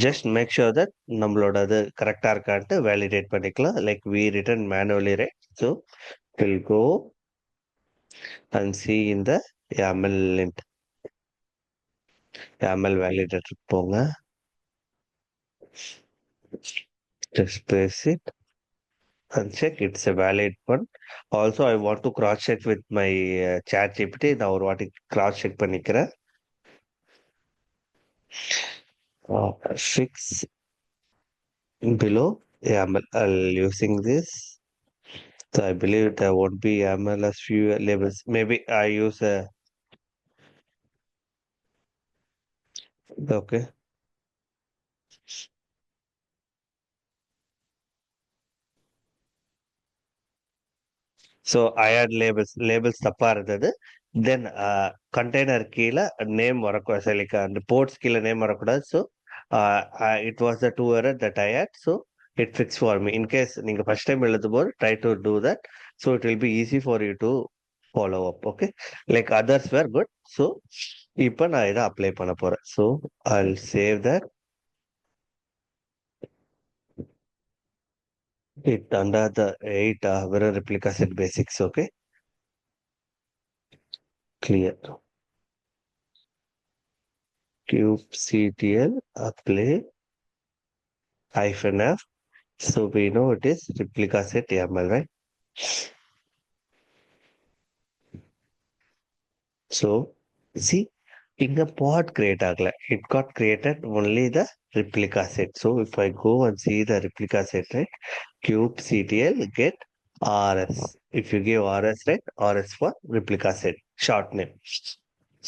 just make sure that நம்மளோட அது கரெக்டாக இருக்கான்ட்டு வேலிடேட் பண்ணிக்கலாம். Like we written manually, right? So will go and see in the YAML lint. YAML validator போங்க. Just paste it and check it's a valid one. Also, I want to cross check with my chat GPT. நான் ஒரு வாட்டி cross check பண்ணிக்கிறேன். Fix below YAML. I'll using this. So I believe there won't be YAML as few labels. Maybe I use a okay. So I add labels தப்பா இருந்தது. Then container கீழே name வரக்கூடாது, like அந்த ports கீழே name வரக்கூடாது. So it was the two error that I add. So it fix for me. In case நீங்கள் first time எழுதும் போது try to do that. So it will be easy for you to follow up. Okay, like others where good. So இப்போ நான் இதை apply பண்ண போகிறேன். So I save that it under the 8 Vera replica set basics. Okay, clear. kubectl apply -f. So we know it is replica set YAML, right? So see, inga pod create agla. It got created only the replica set. So if I go and see the replica set, right? kubectl get rs. If you give rs, right? Rs for replica set, short name.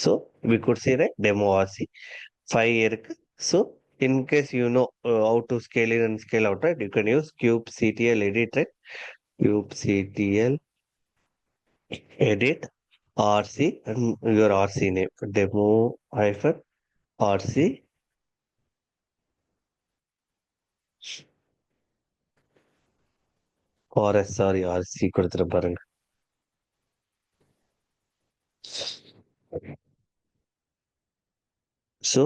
So we could see, right? Demo rc 5 இருக்கு. So in case you know how to scale in and scale out, right? You can use kubectl edit, right? kubectl edit rc and your rc name demo hyphen rc rs, sorry, rc கொடுத்துட்டு பாருங்க. So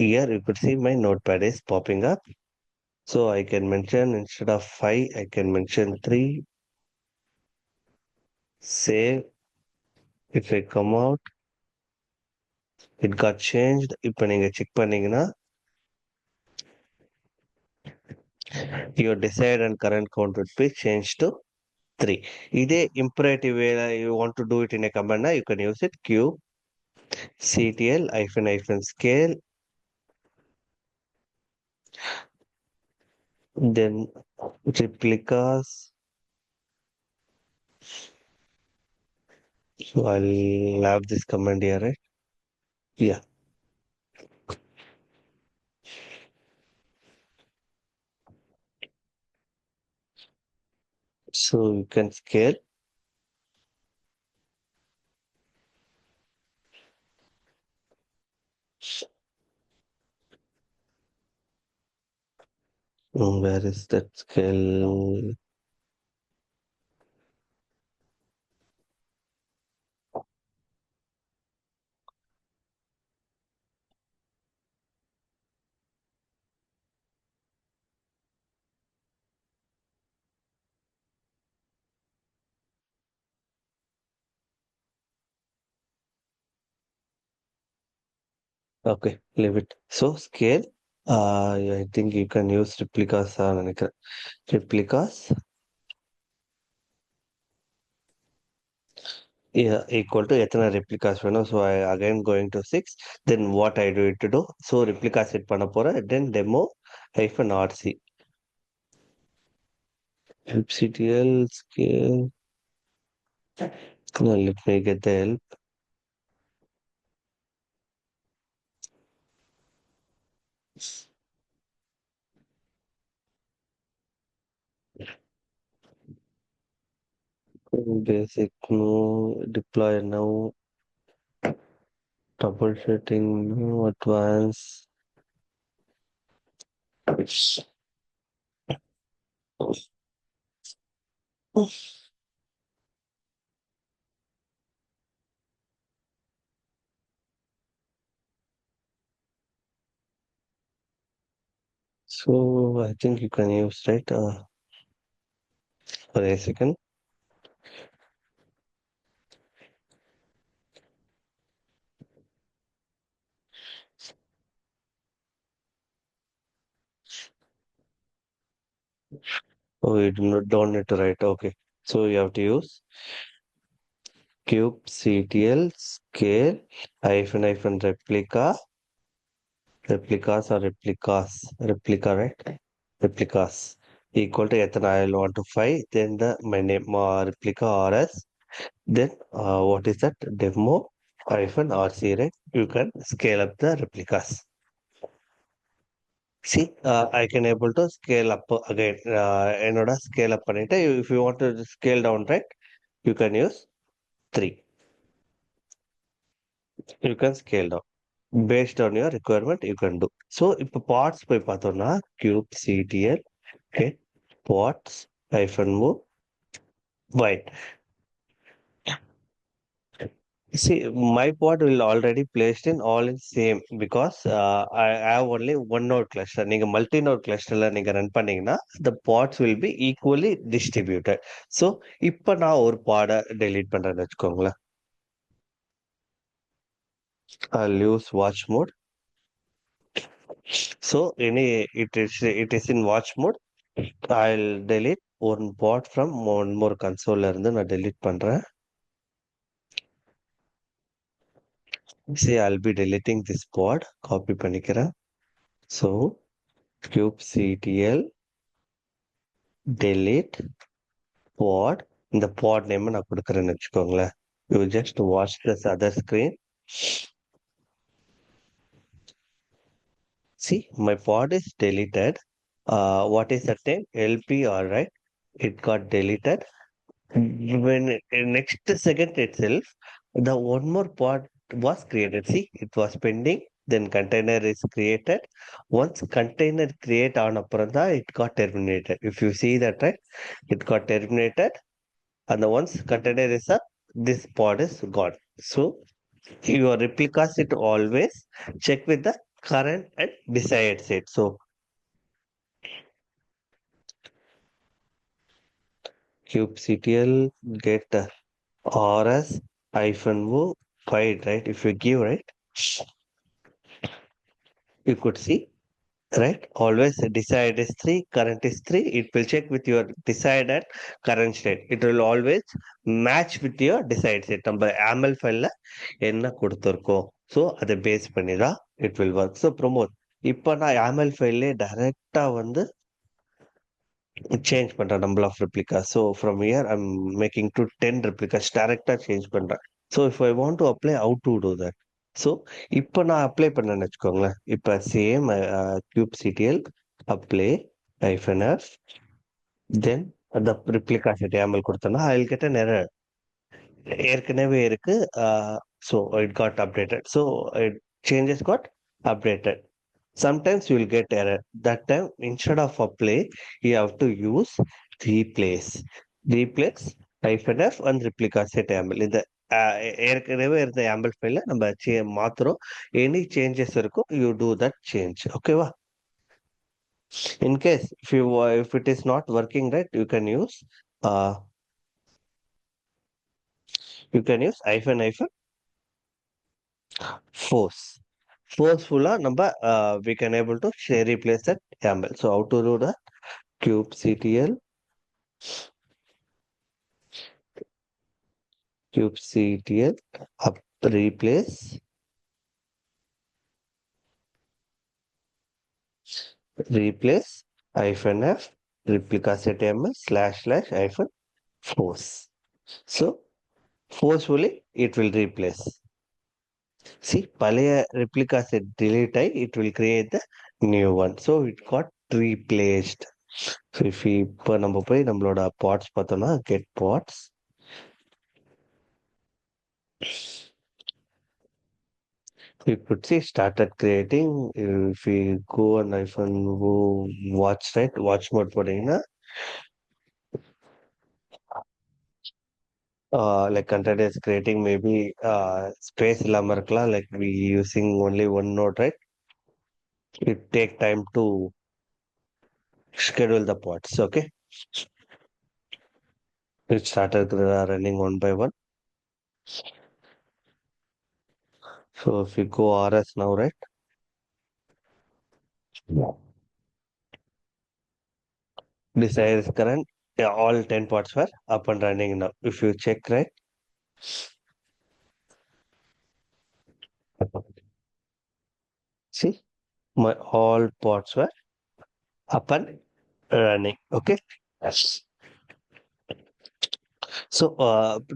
here you could see my notepad is popping up. So I can mention, instead of 5 I can mention 3. Save. If I come out, it got changed. இப்போ நீங்க check பண்ணீங்கன்னா your desired and current count would be changed to 3. இதே imperative way you want to do it in a command, you can use it kubectl hyphen scale, then replicas. So I'll have this command here, right? Yeah. So you can scale. Where is that scale? Okay, leave it. So scale. I think you can use replicas. Replicas. Yeah, equal to எத்தனை replicas வேணும். So I again going to 6. Then what I do it to do? So replica set பண்ண போறேன். Then demo hyphen rc. kubectl scale. Now let me get the help. Basic no, deploy now, troubleshooting no, advanced. So I think you can use right. For a second. Oh, you don't need to write. Okay. So you have to use kubectl scale hyphen replica, right? Replicas equal to எத்தனை I want to 5, then my name replica rs, then what is that demo hyphen rc, right? You can scale up the replicas. See, I can able to scale up again. என்னோட scale up பண்ணிட்டு if you want to scale down, right? You can use 3. You can scale down. Based on your requirement, you can do. So, இப்போ parts போய் பார்த்தோம்னா kubectl get parts hyphen move white. See, my pod will already placed in all in same because I have only one node cluster. நீங்க multi node clusterல நீங்க run பண்ணீங்கன்னா the pods will be equally distributed. So, இப்போ நான் ஒரு pod delete பண்றேன்னு வச்சுக்கோங்களேன். I'll use watch mode. So, it is in watch mode. I'll delete one pod from one more console ல இருந்து நான் delete பண்றேன். See, I'll be deleting this pod. Copy பண்ணிக்கிறேன். So, kubectl delete pod. இந்த pod name நான் கொடுக்குறேன்னு வச்சுக்கோங்களேன். You just watch this other screen. See, my pod is deleted. What is that name? LP, all right. It got deleted. When next second itself, the one more pod was created. See, it was pending. Then container is created. Once container create on apparanta, it got terminated. If you see that, right, it got terminated. And the once container is up, this pod is gone. So your replicas it always check with the current and desired state. So kubectl get rs hyphen o file, right? If you give, right, you could see, right? Always desired is 3, current is 3. It will check with your desired and current state. It will always match with your desired state. நம்ம YAML file என்ன கொடுத்துருக்கோம், so அதை base பண்ணி தான் it will work. So promote இப்போ நான் YAML ஃபைல்லே டைரக்டா வந்து சேஞ்ச் பண்றேன் number of replica. So from here I'm making to 10 replicas டைரக்டா சேஞ்ச் பண்றேன். So if I want to apply how to do that. So இப்போ நான் அப்ளை பண்ணேன்னு வச்சுக்கோங்களேன். இப்போ same kubectl apply hyphen f, then அந்த ரெப்ளிகா செட் YAML கொடுத்தேன்னா I will get an error. ஏற்கனவே இருக்கு. So it got updated. So it changes got updated. Sometimes you will get error. That time instead of apply, you have to use replace. Replace hyphen f and replica set YAML. இந்த ஏற்கனவே இருந்த YAML ஃபைல நம்ம மாத்துறோம். Any changes இருக்கும், you do that change. ஓகேவா? In case if it is not working right, uh, you can use hyphen force. Forceful நம்ம we can able to replace that YAML. So how to do that? kubectl up replace hyphen f replica set YAML / hyphen force. So forcefully it will replace. See, பழைய replica set delete ஆகி it will create the new one. So it got replaced. So if இப்போ நம்ம போய் நம்மளோட pods பார்த்தோம்னா get pods We could see started creating. If we go on iPhone watch, right? Watch mode போட்டீங்கன்னா like content is creating maybe space இல்லாம இருக்கலாம். Like we using only one node, right? It take time to schedule the pods. Okay, it started running one by one. So if we go RS now, right? This is current. Yeah, all 10 pods were up and running now. If you check, right? See, my all pods were up and running. Okay. Yes. So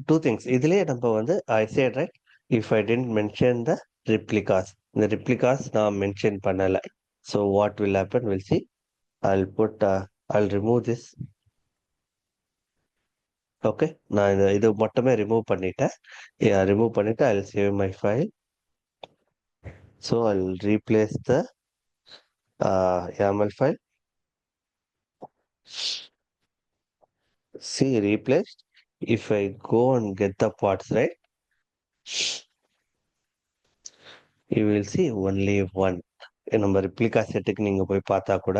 two things. இதுலயே நம்ம வந்து I said, right? If I didn't mention the replicas நான் mention பண்ணல. So what will happen? We'll see. I'll remove this. Okay. நான் இது மட்டுமே remove பண்ணிட்டேன். Yeah, remove பண்ணிட்டு I'll save my file. So I'll replace the YAML file. See, replaced. If I go and get the parts, right? You will see only one. நம்ம replica செட்டுக்கு நீங்க போய் பார்த்தா கூட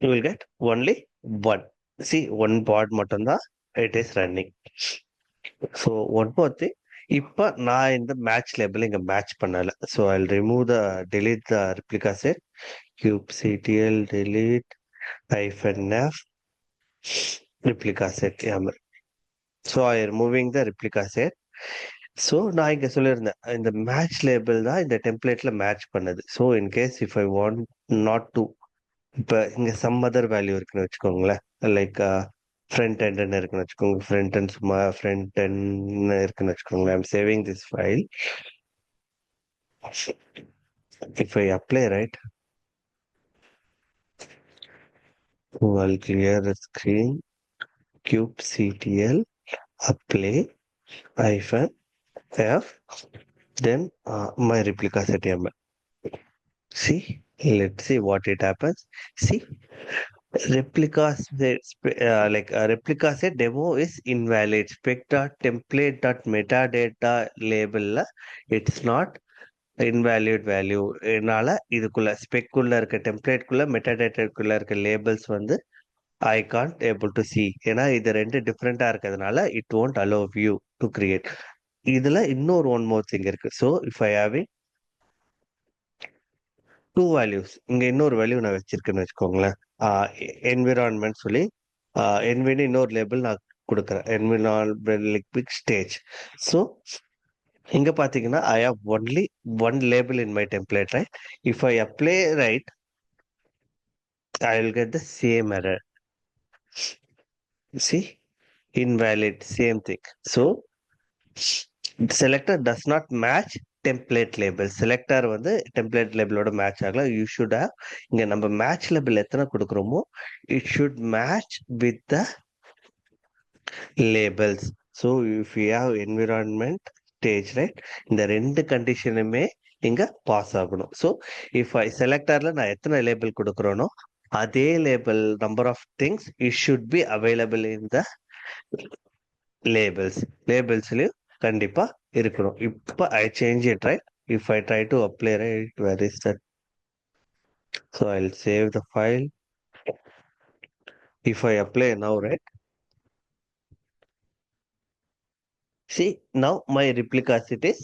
you will get only one. See, one part மட்டும்தான் it is running. So one more thing. இப்ப நான் இந்த match label இங்க match பண்ணல. So I'll delete the replica set. kubectl delete -f replica set. YAML. So I am removing the replica set. So நான் இங்க சொல்லியிருந்தேன் இந்த மேட்ச் லேபிள் தான் இந்த டெம்ப்ளேட்ல மேட்ச் பண்ணது. So in case if I want not to இப்போ இங்க சம் அதர் வேல்யூ இருக்குன்னு வச்சுக்கோங்களேன். லைக் ஃப்ரண்ட் எண்ட்னு இருக்குன்னு வச்சுக்கோங்க. ஃப்ரண்ட் எண்ட் சும்மா ஃப்ரண்ட் எண்ட் இருக்குன்னு வச்சுக்கோங்களேன். I'm saving this file. If I apply right, I'll clear the screen. kubectl apply -f then my replica set YAML. See, let's see what it happens. See, replica set demo is invalid. spec.template.metadata label it's not invalid value. என்னால இதுக்குள்ள spec குள்ள இருக்க template குள்ள metadata குள்ள இருக்க labels வந்து I can't able to see. ஏன்னா இது ரெண்டு டிஃப்ரெண்டா இருக்கிறதுனால இட் won't allow you to create. இதுல இன்னொரு ஒன் மோர் திங் இருக்கு. So if I having two values, இங்க இன்னொரு வேல்யூ நான் வச்சிருக்கேன்னு வச்சுக்கோங்களேன். என்விரான்மெண்ட் சொல்லி என்வின்னு இன்னொரு லேபிள் நான் கொடுக்குறேன். Environment stage. ஸோ இங்க பாத்தீங்கன்னா I have only one label in my template, right? If I apply right, I will get the same error. See, invalid, same thing. So selector does not match template label. Selector வந்து template labelோட match ஆகல. You should have இங்க நம்ம match label எத்தனை கொடுக்குறோமோ it should match with the labels. So if you have environment stage, right, இந்த ரெண்டு கண்டிஷனுமே இங்க pass ஆகணும். ஸோ இஃப் ஐ செலக்டர்ல நான் எத்தனை லேபிள் கொடுக்குறேனோ அதே label number of things it should be available in the லேபிள்ஸ்லயும் கண்டிப்பா இருக்கணும். இப்ப I change it, right? If I try to apply, right, where is that? So I save the file. If I apply now, right, see now my replica set is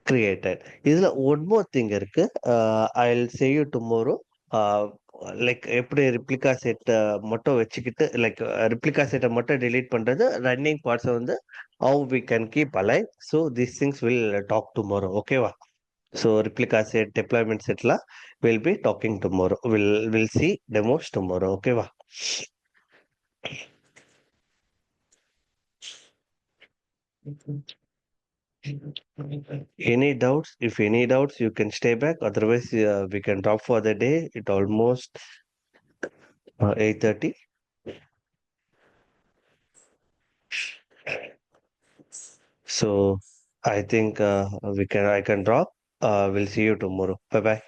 created. இதுல one more thing இருக்கு. I'll say you tomorrow. Like எப்படி replica set மட்டும் வச்சுக்கிட்டு like replica செட்டை மட்டும் delete பண்றது, running பார்ட்ஸை வந்து how we can keep alive. So these things will talk tomorrow. ஓகேவா? So replica set, deployment setலாம் will be talking tomorrow. We'll see demos tomorrow. ஓகேவா? Any doubts? If any doubts, you can stay back. Otherwise, we can drop for the day. It almost 8:30. So I think I can drop. We'll see you tomorrow. Bye bye.